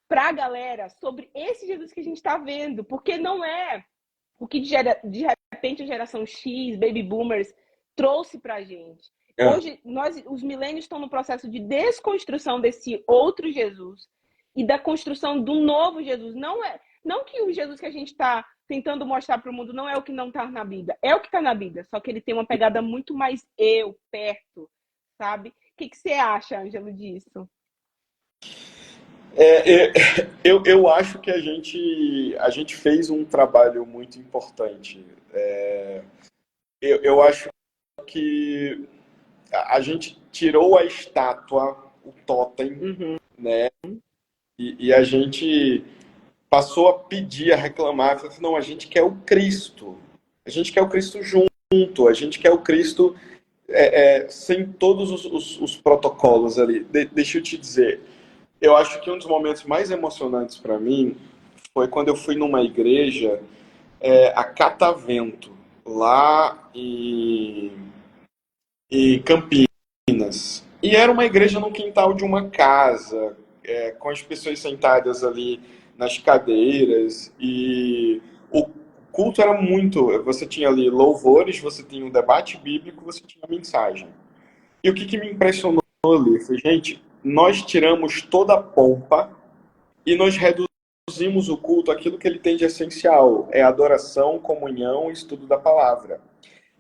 pra galera sobre esse Jesus que a gente tá vendo. Porque não é o que de repente a geração X, baby boomers, trouxe pra gente. Hoje, os milênios estão no processo de desconstrução desse outro Jesus e da construção do novo Jesus. Não que o Jesus que a gente está tentando mostrar para o mundo não é o que não está na Bíblia. É o que está na Bíblia, só que ele tem uma pegada muito mais perto, sabe? O que você acha, Ângelo, disso? Eu acho que a gente fez um trabalho muito importante. Eu acho que a gente tirou a estátua, o totem, né? E a gente passou a pedir, a reclamar, falou assim, não, a gente quer o Cristo. A gente quer o Cristo junto, a gente quer o Cristo sem todos os protocolos ali. Deixa eu te dizer, eu acho que um dos momentos mais emocionantes para mim foi quando eu fui numa igreja, a Catavento, lá em Campinas. E era uma igreja no quintal de uma casa, com as pessoas sentadas ali nas cadeiras. E o culto era muito. Você tinha ali louvores, você tinha um debate bíblico, você tinha mensagem. E o que me impressionou ali foi, gente, nós tiramos toda a pompa e nós reduzimos o culto àquilo que ele tem de essencial: é adoração, comunhão e estudo da palavra.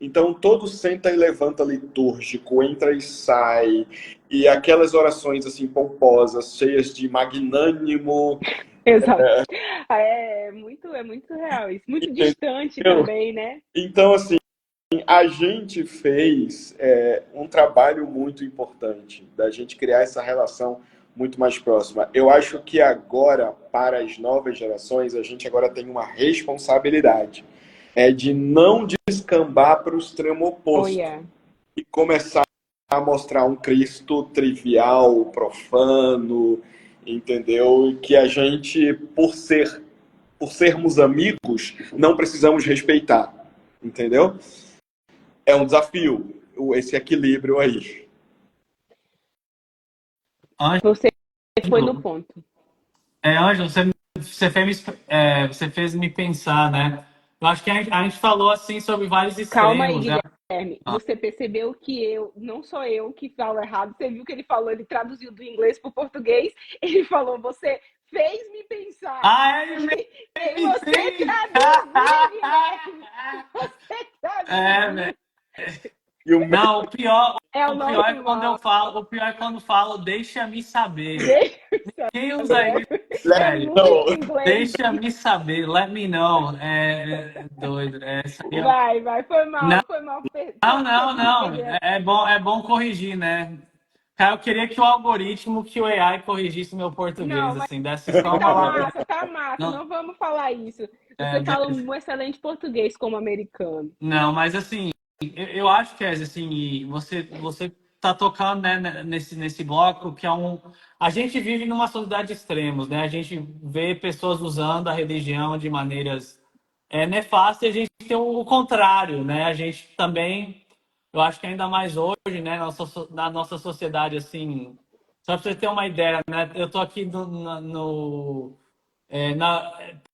Então, todo senta e levanta litúrgico, entra e sai, e aquelas orações assim pomposas, cheias de magnânimo. Exato. É muito real isso. Muito distante também, né? Então, assim, a gente fez um trabalho muito importante da gente criar essa relação muito mais próxima. Eu acho que agora, para as novas gerações, a gente agora tem uma responsabilidade de não descambar para o extremo oposto e começar a mostrar um Cristo trivial, profano, entendeu? E que a gente, por sermos amigos, não precisamos respeitar, entendeu? É um desafio, esse equilíbrio aí. Você foi no ponto. Ângelo, você fez me pensar, né? Eu acho que a gente falou assim sobre vários extremos. Calma aí, Guilherme. Você percebeu que não sou eu que falo errado. Você viu que ele falou, ele traduziu do inglês para o português. Ele falou, você fez me pensar. Você traduziu, Guilherme. Você traduziu. Não, o pior é quando eu falo, deixa-me saber. Quem usa isso, velho? Deixa-me saber, let me know. Doido. Vai, foi mal. Não. É bom corrigir, né? Cara, eu queria que o algoritmo, que o AI corrigisse meu português, assim, desse só uma... Tá massa, não vamos falar isso. Você fala um excelente português como americano. Não, mas assim, eu acho que assim, você tá tocando, né, nesse bloco que a gente vive numa sociedade de extremos, né? A gente vê pessoas usando a religião de maneiras nefastas, e a gente tem o contrário, né? A gente também, eu acho que ainda mais hoje, né, na nossa sociedade, assim, só para você ter uma ideia, né? Eu tô aqui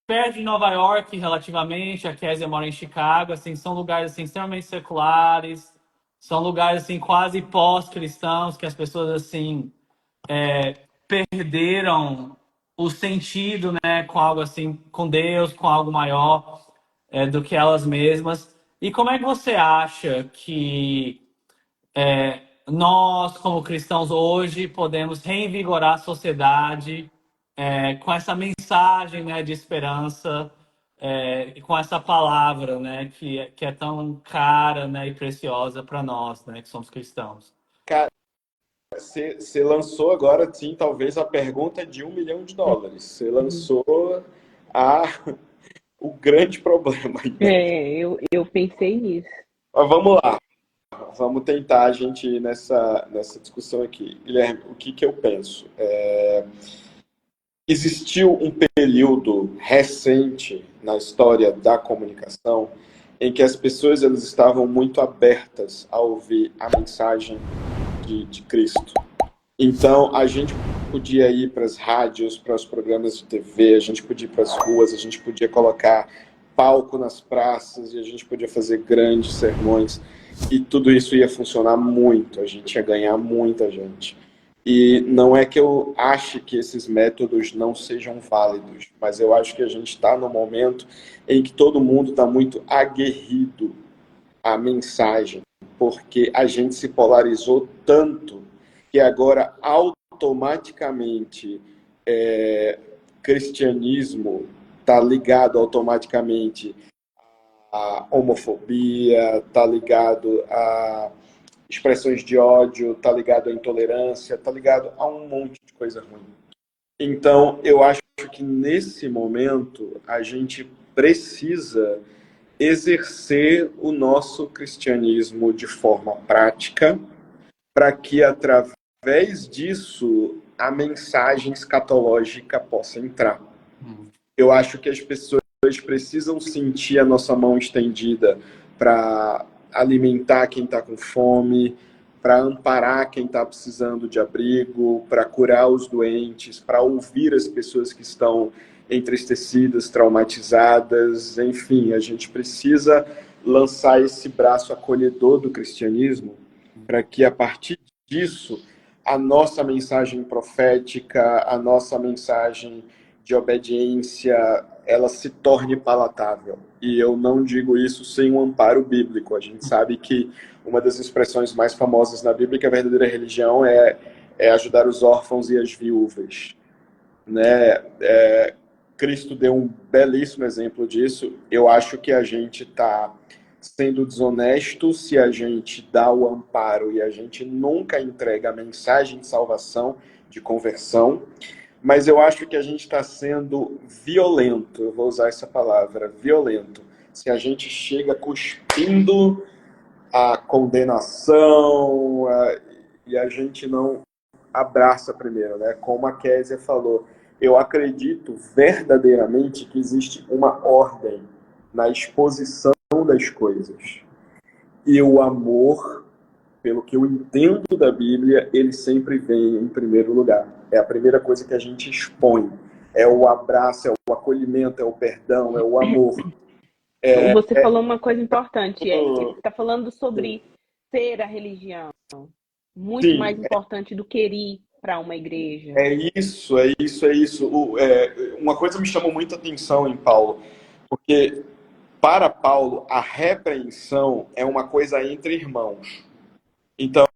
perto de Nova York, relativamente, a Kézia mora em Chicago, assim, são lugares assim, extremamente seculares, são lugares assim, quase pós-cristãos, que as pessoas assim perderam o sentido, né, com algo assim, com Deus, com algo maior do que elas mesmas. E como é que você acha que nós, como cristãos hoje, podemos reinvigorar a sociedade com essa mensagem, né, de esperança, e com essa palavra, né, que é tão cara, né, e preciosa para nós, né, que somos cristãos? Cara, você lançou agora, sim, talvez a pergunta de $1 milhão. Você lançou o grande problema. Eu pensei nisso. Mas vamos lá. Vamos tentar a gente ir nessa discussão aqui. Guilherme, o que eu penso? Existiu um período recente na história da comunicação em que as pessoas elas estavam muito abertas a ouvir a mensagem de Cristo. Então, a gente podia ir para as rádios, para os programas de TV, a gente podia ir para as ruas, a gente podia colocar palco nas praças e a gente podia fazer grandes sermões e tudo isso ia funcionar muito, a gente ia ganhar muita gente. E não é que eu ache que esses métodos não sejam válidos, mas eu acho que a gente está no momento em que todo mundo está muito aguerrido à mensagem, porque a gente se polarizou tanto que agora automaticamente cristianismo está ligado automaticamente à homofobia, está ligado a expressões de ódio, está ligado à intolerância, está ligado a um monte de coisa ruim. Então, eu acho que nesse momento a gente precisa exercer o nosso cristianismo de forma prática, para que através disso a mensagem escatológica possa entrar. Eu acho que as pessoas precisam sentir a nossa mão estendida para alimentar quem está com fome, para amparar quem está precisando de abrigo, para curar os doentes, para ouvir as pessoas que estão entristecidas, traumatizadas, enfim, a gente precisa lançar esse braço acolhedor do cristianismo para que a partir disso a nossa mensagem profética, a nossa mensagem de obediência, ela se torne palatável. E eu não digo isso sem um amparo bíblico. A gente sabe que uma das expressões mais famosas na Bíblia que a verdadeira religião é ajudar os órfãos e as viúvas, né? Cristo deu um belíssimo exemplo disso. Eu acho que a gente está sendo desonesto se a gente dá o amparo e a gente nunca entrega a mensagem de salvação, de conversão, mas eu acho que a gente está sendo violento, eu vou usar essa palavra, violento, se a gente chega cuspindo a condenação e a gente não abraça primeiro, né? Como a Kézia falou, eu acredito verdadeiramente que existe uma ordem na exposição das coisas. E o amor, pelo que eu entendo da Bíblia, ele sempre vem em primeiro lugar. É a primeira coisa que a gente expõe. É o abraço, é o acolhimento, é o perdão, é o amor. Você falou uma coisa importante, você está falando sobre ser a religião. Muito Sim. mais importante do que ir para uma igreja. É isso. Uma coisa me chamou muita atenção em Paulo, porque para Paulo a repreensão é uma coisa entre irmãos. Então,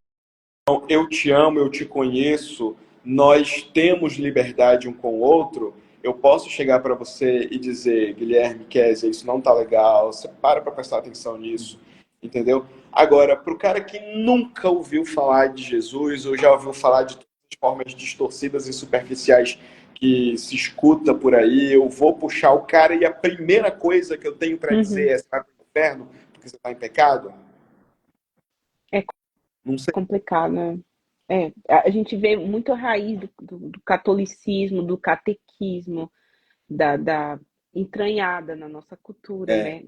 eu te amo, eu te conheço, nós temos liberdade um com o outro. Eu posso chegar para você e dizer, Guilherme, Kézia, isso não tá legal, você para prestar atenção nisso, entendeu? Agora, para o cara que nunca ouviu falar de Jesus, ou já ouviu falar de todas as formas distorcidas e superficiais que se escuta por aí, eu vou puxar o cara e a primeira coisa que eu tenho para dizer é: você vai para o inferno porque você está em pecado? É não sei. Complicado, né? A gente vê muito a raiz do catolicismo, do catequismo, da entranhada na nossa cultura, né?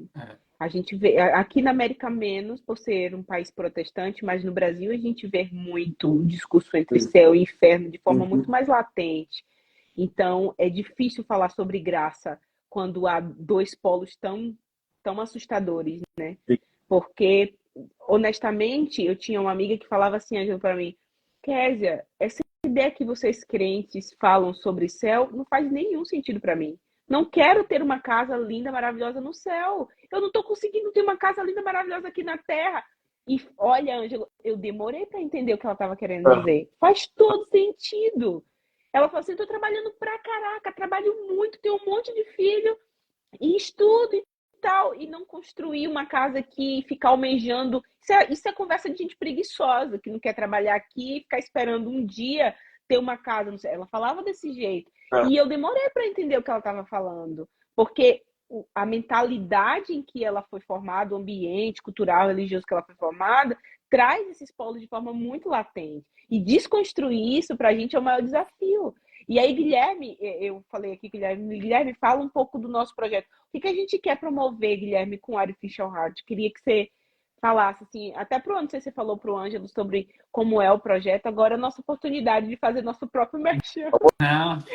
A gente vê, aqui na América menos, por ser um país protestante, mas no Brasil a gente vê muito o discurso entre céu e inferno de forma muito mais latente. Então, é difícil falar sobre graça quando há dois polos tão assustadores, né? Porque, honestamente, eu tinha uma amiga que falava assim, Ângela, para mim, Kézia, essa ideia que vocês crentes falam sobre céu não faz nenhum sentido para mim. Não quero ter uma casa linda, maravilhosa no céu. Eu não estou conseguindo ter uma casa linda, maravilhosa aqui na Terra. E olha, Ângela, eu demorei para entender o que ela estava querendo dizer. Faz todo sentido. Ela falou assim, estou trabalhando pra caraca, trabalho muito, tenho um monte de filho, e estudo e tal, e não construir uma casa aqui, ficar almejando. Isso é conversa de gente preguiçosa, que não quer trabalhar aqui e ficar esperando um dia ter uma casa. Não sei. Ela falava desse jeito. E eu demorei para entender o que ela estava falando, porque a mentalidade em que ela foi formada, o ambiente cultural, religioso que ela foi formada, traz esses polos de forma muito latente. E desconstruir isso para a gente é o maior desafio. E aí, Guilherme, eu falei aqui, Guilherme, fala um pouco do nosso projeto. O que a gente quer promover, Guilherme, com o Artificial Heart? Queria que você falasse, assim, até não sei se você falou para o Ângelo sobre como é o projeto, agora é a nossa oportunidade de fazer nosso próprio merchan. Pronto.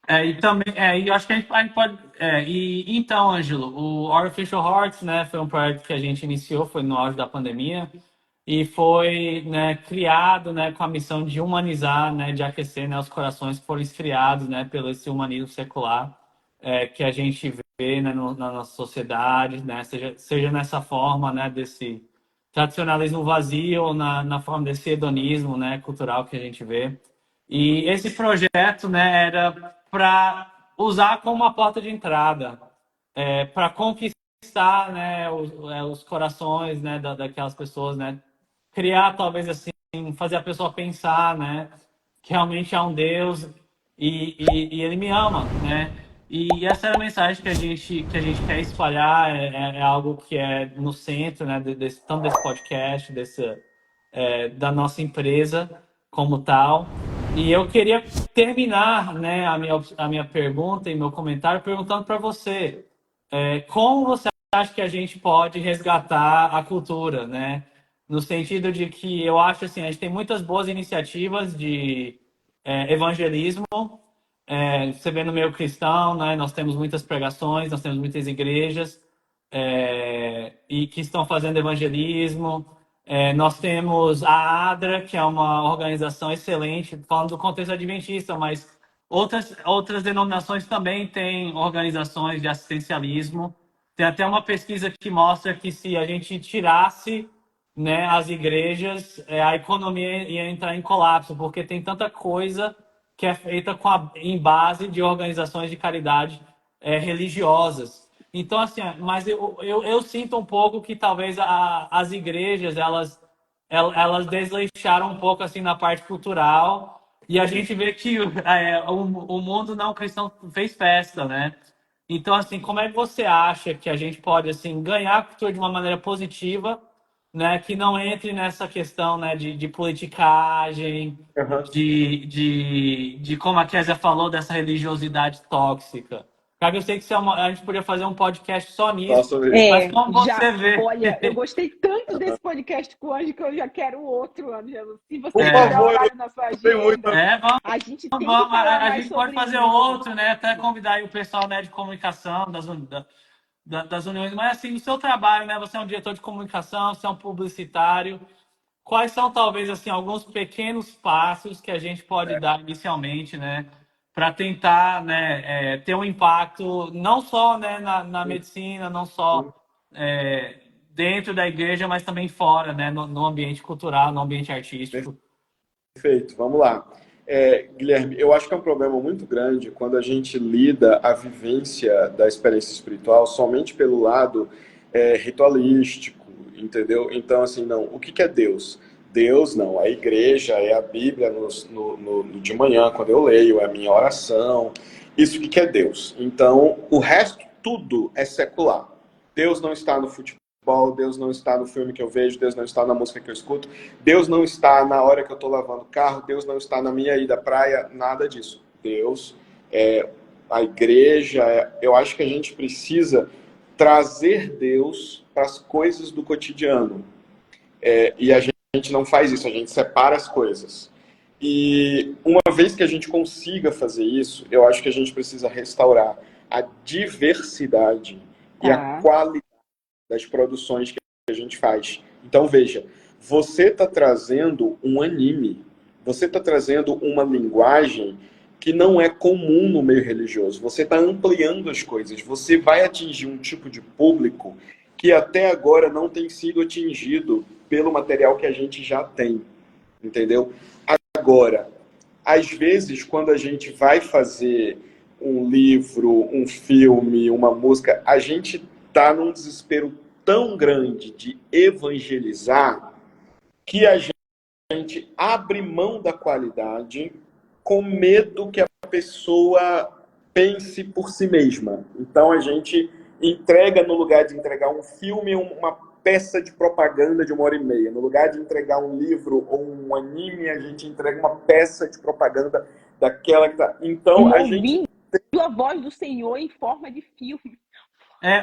E também, eu acho que a gente pode... então, Ângelo, o Artificial Hearts, né, foi um projeto que a gente iniciou, foi no auge da pandemia, e foi, né, criado, né, com a missão de humanizar, né, de aquecer, né, os corações que foram esfriados, né, pelo esse humanismo secular que a gente vê, né, na nossa sociedade, né, seja nessa forma, né, desse tradicionalismo vazio ou na forma desse hedonismo, né, cultural que a gente vê. E esse projeto, né, era para usar como uma porta de entrada, para conquistar, né, os corações, né, daquelas pessoas, né, criar talvez assim, fazer a pessoa pensar, né, que realmente há um Deus e ele me ama, né? E essa era a mensagem que a gente quer espalhar, é algo que é no centro, né, tanto desse podcast, da nossa empresa como tal. E eu queria terminar, né, a minha pergunta e meu comentário perguntando para você, como você acha que a gente pode resgatar a cultura, né? No sentido de que eu acho assim, a gente tem muitas boas iniciativas de evangelismo. Você vê no meio cristão, né? Nós temos muitas pregações, nós temos muitas igrejas e que estão fazendo evangelismo. Nós temos a ADRA, que é uma organização excelente, falando do contexto adventista, mas outras denominações também têm organizações de assistencialismo. Tem até uma pesquisa que mostra que se a gente tirasse, né, as igrejas, a economia ia entrar em colapso, porque tem tanta coisa que é feita em base de organizações de caridade religiosas. Então, assim, mas eu sinto um pouco que talvez as igrejas, elas desleixaram um pouco assim na parte cultural, e a gente vê que o mundo não cristão fez festa, né? Então, assim, como é que você acha que a gente pode assim ganhar a cultura de uma maneira positiva, né, que não entre nessa questão, né, de politicagem, de como a Kézia falou, dessa religiosidade tóxica? Cara, eu sei que a gente podia fazer um podcast só nisso, mas como você vê... Olha, eu gostei tanto desse podcast com o Ângelo que eu já quero outro, Ângelo. Se você Por tiver favor, horário na sua agenda, a gente tem que falar a mais gente pode sobre fazer isso. outro, né? Até convidar aí o pessoal, né, de comunicação das uniões. Mas assim, no seu trabalho, né? Você é um diretor de comunicação, você é um publicitário. Quais são, talvez, assim, alguns pequenos passos que a gente pode dar inicialmente, né, para tentar, né, ter um impacto não só, né, na medicina, não só dentro da igreja, mas também fora, né, no ambiente cultural, no ambiente artístico? Perfeito, vamos lá. Guilherme, eu acho que é um problema muito grande quando a gente lida a vivência da experiência espiritual somente pelo lado ritualístico, entendeu? Então, assim, não, o que é Deus? Deus, não, a igreja, é a Bíblia de manhã, quando eu leio, é a minha oração. Isso, o que é Deus? Então, o resto, tudo é secular. Deus não está no futebol. Deus não está no filme que eu vejo, Deus não está na música que eu escuto, Deus não está na hora que eu estou lavando o carro, Deus não está na minha ida à praia, nada disso. Deus é a igreja, eu acho que a gente precisa trazer Deus para as coisas do cotidiano. E a gente não faz isso, a gente separa as coisas. E uma vez que a gente consiga fazer isso, eu acho que a gente precisa restaurar a diversidade e a qualidade das produções que a gente faz. Então, veja, você está trazendo um anime, você está trazendo uma linguagem que não é comum no meio religioso. Você está ampliando as coisas. Você vai atingir um tipo de público que até agora não tem sido atingido pelo material que a gente já tem. Entendeu? Agora, às vezes, quando a gente vai fazer um livro, um filme, uma música, a gente está num desespero tão grande de evangelizar que a gente abre mão da qualidade com medo que a pessoa pense por si mesma. Então a gente entrega, no lugar de entregar um filme, uma peça de propaganda de 1h30. No lugar de entregar um livro ou um anime, a gente entrega uma peça de propaganda daquela que tá. Então a gente a voz do Senhor em forma de filme.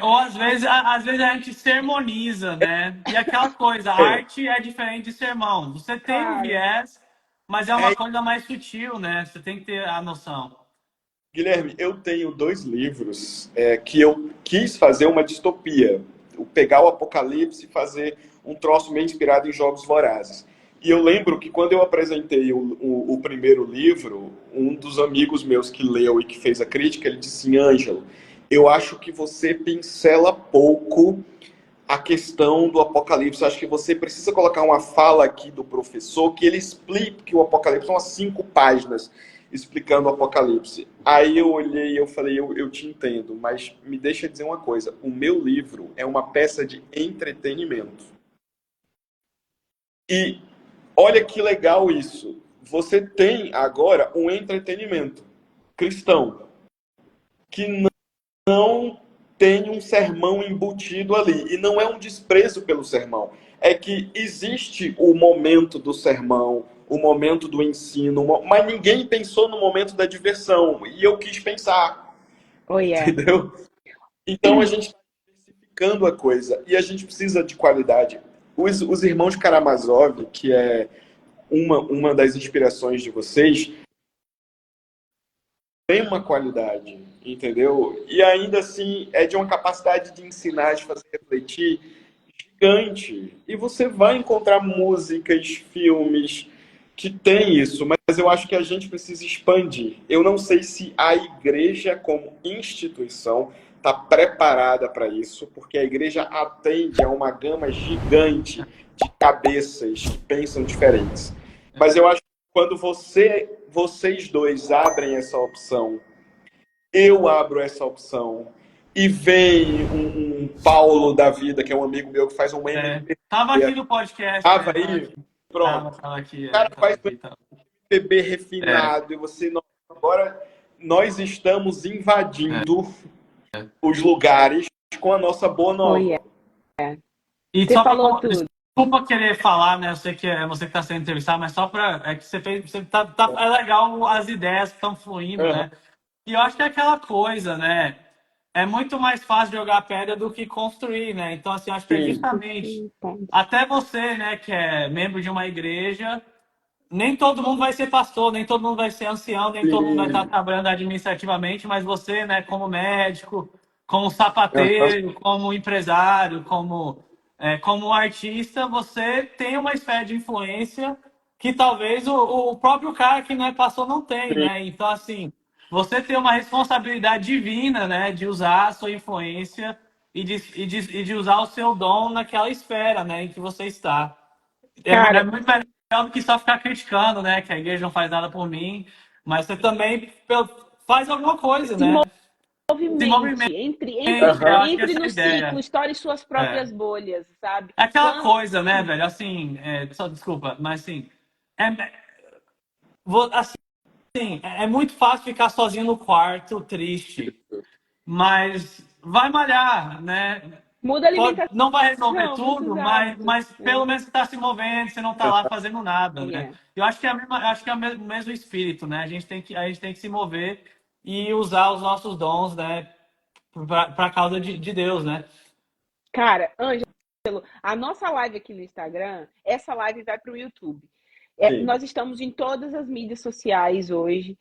Ou às vezes a gente sermoniza, né? E aquela coisa, arte é diferente de sermão. Você tem um viés, mas é uma coisa mais sutil, né? Você tem que ter a noção. Guilherme, eu tenho 2 livros que eu quis fazer uma distopia. Pegar o Apocalipse e fazer um troço meio inspirado em Jogos Vorazes. E eu lembro que quando eu apresentei o primeiro livro, um dos amigos meus que leu e que fez a crítica, ele disse assim, Ângelo, eu acho que você pincela pouco a questão do Apocalipse. Acho que você precisa colocar uma fala aqui do professor que ele explique o Apocalipse. São umas 5 páginas explicando o Apocalipse. Aí eu olhei e eu falei, eu te entendo, mas me deixa dizer uma coisa. O meu livro é uma peça de entretenimento. E olha que legal isso. Você tem agora um entretenimento cristão que não tem um sermão embutido ali. E não é um desprezo pelo sermão. É que existe o momento do sermão, o momento do ensino, mas ninguém pensou no momento da diversão. E eu quis pensar. Oh, yeah. Entendeu? Então a gente está diversificando a coisa. E a gente precisa de qualidade. Os irmãos Karamazov, que é uma das inspirações de vocês, tem uma qualidade, entendeu? E ainda assim é de uma capacidade de ensinar, de fazer refletir gigante. E você vai encontrar músicas, filmes que tem isso, mas eu acho que a gente precisa expandir. Eu não sei se a igreja como instituição está preparada para isso, porque a igreja atende a uma gama gigante de cabeças que pensam diferentes. Mas eu acho que quando vocês dois abrem essa opção, eu abro essa opção, e vem um Paulo da vida, que é um amigo meu que faz um MP. Tava aqui no podcast. Tava aí? Pronto. Tava aqui, o cara faz um MPB refinado, e você... Agora, nós estamos invadindo os lugares com a nossa boa nova. Oh, yeah. E você só falou tudo. Desculpa querer falar, né? Eu sei que é você que está sendo entrevistado, mas só para... É que é legal as ideias que estão fluindo, né? E eu acho que é aquela coisa, né? É muito mais fácil jogar pedra do que construir, né? Então, assim, acho que é justamente... Até você, né, que é membro de uma igreja, nem todo mundo vai ser pastor, nem todo mundo vai ser ancião, nem todo mundo vai estar trabalhando administrativamente, mas você, né, como médico, como sapateiro, como empresário, como artista, você tem uma esfera de influência que talvez o próprio cara que não é pastor não tem, né? Então, assim, você tem uma responsabilidade divina, né, de usar a sua influência e de usar o seu dom naquela esfera, né, em que você está. Cara, é muito melhor do que só ficar criticando, né, que a igreja não faz nada por mim, mas você também faz alguma coisa, né? Movimente, entre no ciclo, estoure suas próprias bolhas, sabe? É aquela coisa, né, velho? Assim, só desculpa, mas assim, é muito fácil ficar sozinho no quarto, triste, mas vai malhar, né? Muda a alimentação. Não vai resolver tudo, mas pelo menos você está se movendo, você não está lá fazendo nada, né? Eu acho que é o mesmo espírito, né? A gente tem que se mover e usar os nossos dons, né? Para a causa de Deus, né? Cara, Ângelo, a nossa live aqui no Instagram, essa live vai para o YouTube. Nós estamos em todas as mídias sociais hoje.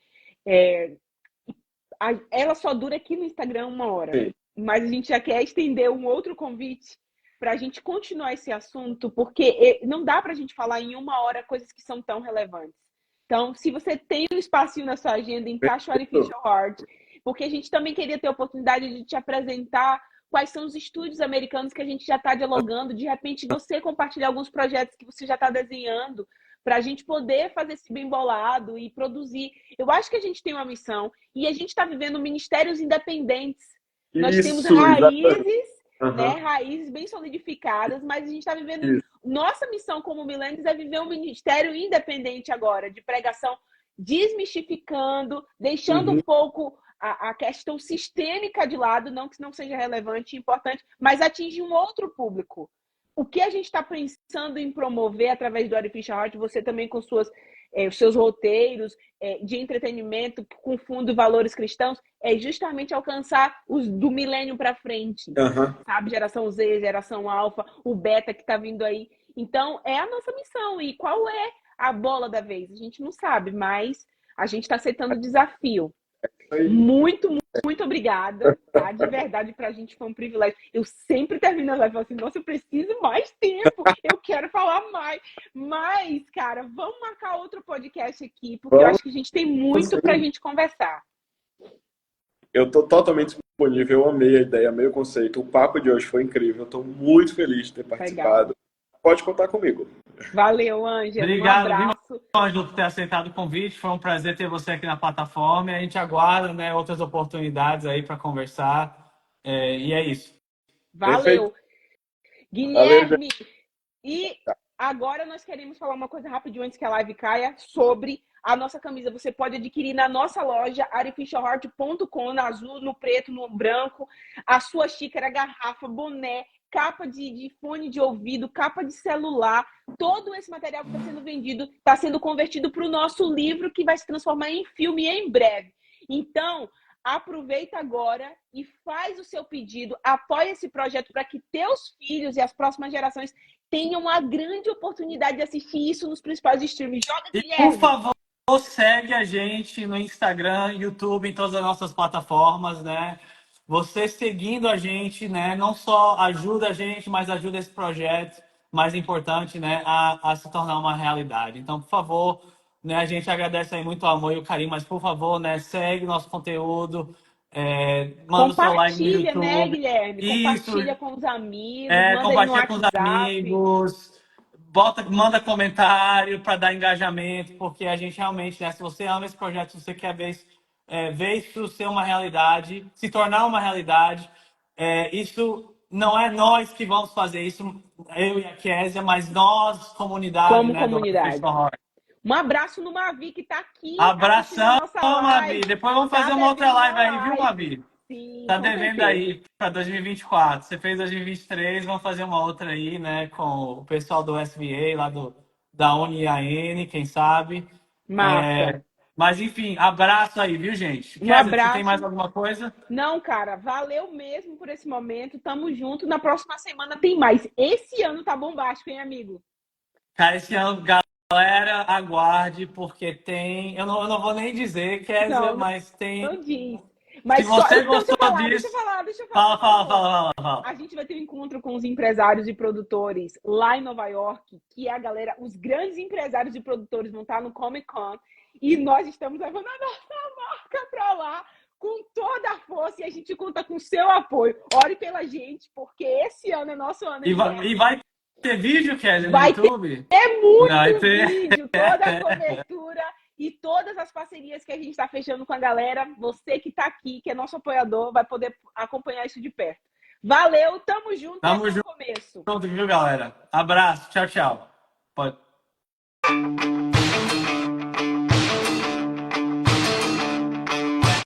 Ela só dura aqui no Instagram 1 hora. Sim. Mas a gente já quer estender um outro convite para a gente continuar esse assunto, porque não dá para a gente falar em 1 hora coisas que são tão relevantes. Então, se você tem um espacinho na sua agenda, encaixa o Artificial Heart, porque a gente também queria ter a oportunidade de te apresentar quais são os estúdios americanos que a gente já está dialogando, de repente você compartilhar alguns projetos que você já está desenhando, para a gente poder fazer esse bem bolado e produzir. Eu acho que a gente tem uma missão e a gente está vivendo ministérios independentes. Nós temos raízes, né, raízes bem solidificadas, mas a gente está vivendo... Isso. Nossa missão como Milênios é viver um ministério independente agora, de pregação, desmistificando, deixando um pouco a questão sistêmica de lado, não que não seja relevante e importante, mas atingir um outro público. O que a gente está pensando em promover através do Artificial Heart, você também com os seus roteiros de entretenimento com fundo e valores cristãos, é justamente alcançar os do milênio para frente, sabe? Geração Z, geração alfa, o beta que está vindo aí. Então, é a nossa missão. E qual é a bola da vez? A gente não sabe, mas a gente está aceitando o desafio. Muito obrigada, tá? De verdade, pra gente foi um privilégio. Eu sempre termino a live e falo assim, nossa, eu preciso mais tempo, eu quero falar mais. Mas, cara, vamos marcar outro podcast aqui, porque eu acho que a gente tem muito pra gente conversar. Eu tô totalmente disponível, eu amei a ideia, amei o conceito. O papo de hoje foi incrível, eu tô muito feliz de ter Legal. participado. Pode contar comigo. Valeu, Ângelo. Um Obrigado, viu, abraço. Ângelo, por ter aceitado o convite. Foi um prazer ter você aqui na plataforma. E a gente aguarda, né, outras oportunidades aí para conversar. E é isso. Perfeito. Valeu. Valeu, gente. Guilherme, e agora nós queremos falar uma coisa rapidinho antes que a live caia sobre a nossa camisa. Você pode adquirir na nossa loja artificialheart.com, no azul, no preto, no branco, a sua xícara, garrafa, boné, capa de fone de ouvido, capa de celular. Todo esse material que está sendo vendido está sendo convertido para o nosso livro, que vai se transformar em filme em breve. Então, aproveita agora e faz o seu pedido, apoia esse projeto para que teus filhos e as próximas gerações tenham a grande oportunidade de assistir isso nos principais streams. Joga, Guilherme! Por favor, segue a gente no Instagram, YouTube, em todas as nossas plataformas, né? Você seguindo a gente, né? Não só ajuda a gente, mas ajuda esse projeto, mais importante, né? A se tornar uma realidade. Então, por favor, né? A gente agradece aí muito o amor e o carinho, mas por favor, né? Segue nosso conteúdo, manda o seu like no Compartilha, né, YouTube. Guilherme? Isso, Compartilha com os amigos, manda aí no compartilha com os WhatsApp. amigos, manda comentário para dar engajamento, porque a gente realmente, né, se você ama esse projeto, se você quer ver isso ser uma realidade, se tornar uma realidade, isso não é nós que vamos fazer isso, eu e a Késia, mas nós, comunidade, Como né, do comunidade. Artificial Horror. Um abraço no Mavi, que está aqui assistindo a Abração, nossa live. Mavi. Depois vamos fazer uma outra live aí, viu, Mavi? Sim, Tá com devendo certeza. aí para 2024. Você fez 2023, vamos fazer uma outra aí, né? Com o pessoal do SVA, lá da UniAN, quem sabe. Massa. Mas enfim, abraço aí, viu, gente? Um Kézia, você tem abraço. mais alguma coisa? Não, cara, valeu mesmo por esse momento. Tamo junto. Na próxima semana tem mais. Esse ano tá bombástico, hein, amigo? Cara, esse ano, galera, aguarde, porque tem. Eu não vou nem dizer, Kézia, mas tem. Não diz. Mas se você então, gostou deixa eu falar. fala. A gente vai ter um encontro com os empresários e produtores lá em Nova York, que é a galera, os grandes empresários e produtores vão estar no Comic Con, e nós estamos levando a nossa marca para lá com toda a força, e a gente conta com o seu apoio. Ore pela gente, porque esse ano é nosso ano. E vai ter vídeo, Kézia, no Vai YouTube? ter muito Vai ter. vídeo, toda a cobertura e todas as parcerias que a gente está fechando com a galera. Você que está aqui, que é nosso apoiador, vai poder acompanhar isso de perto. Valeu, tamo junto. Tamo junto, começo. viu, galera? Abraço, tchau. Pode.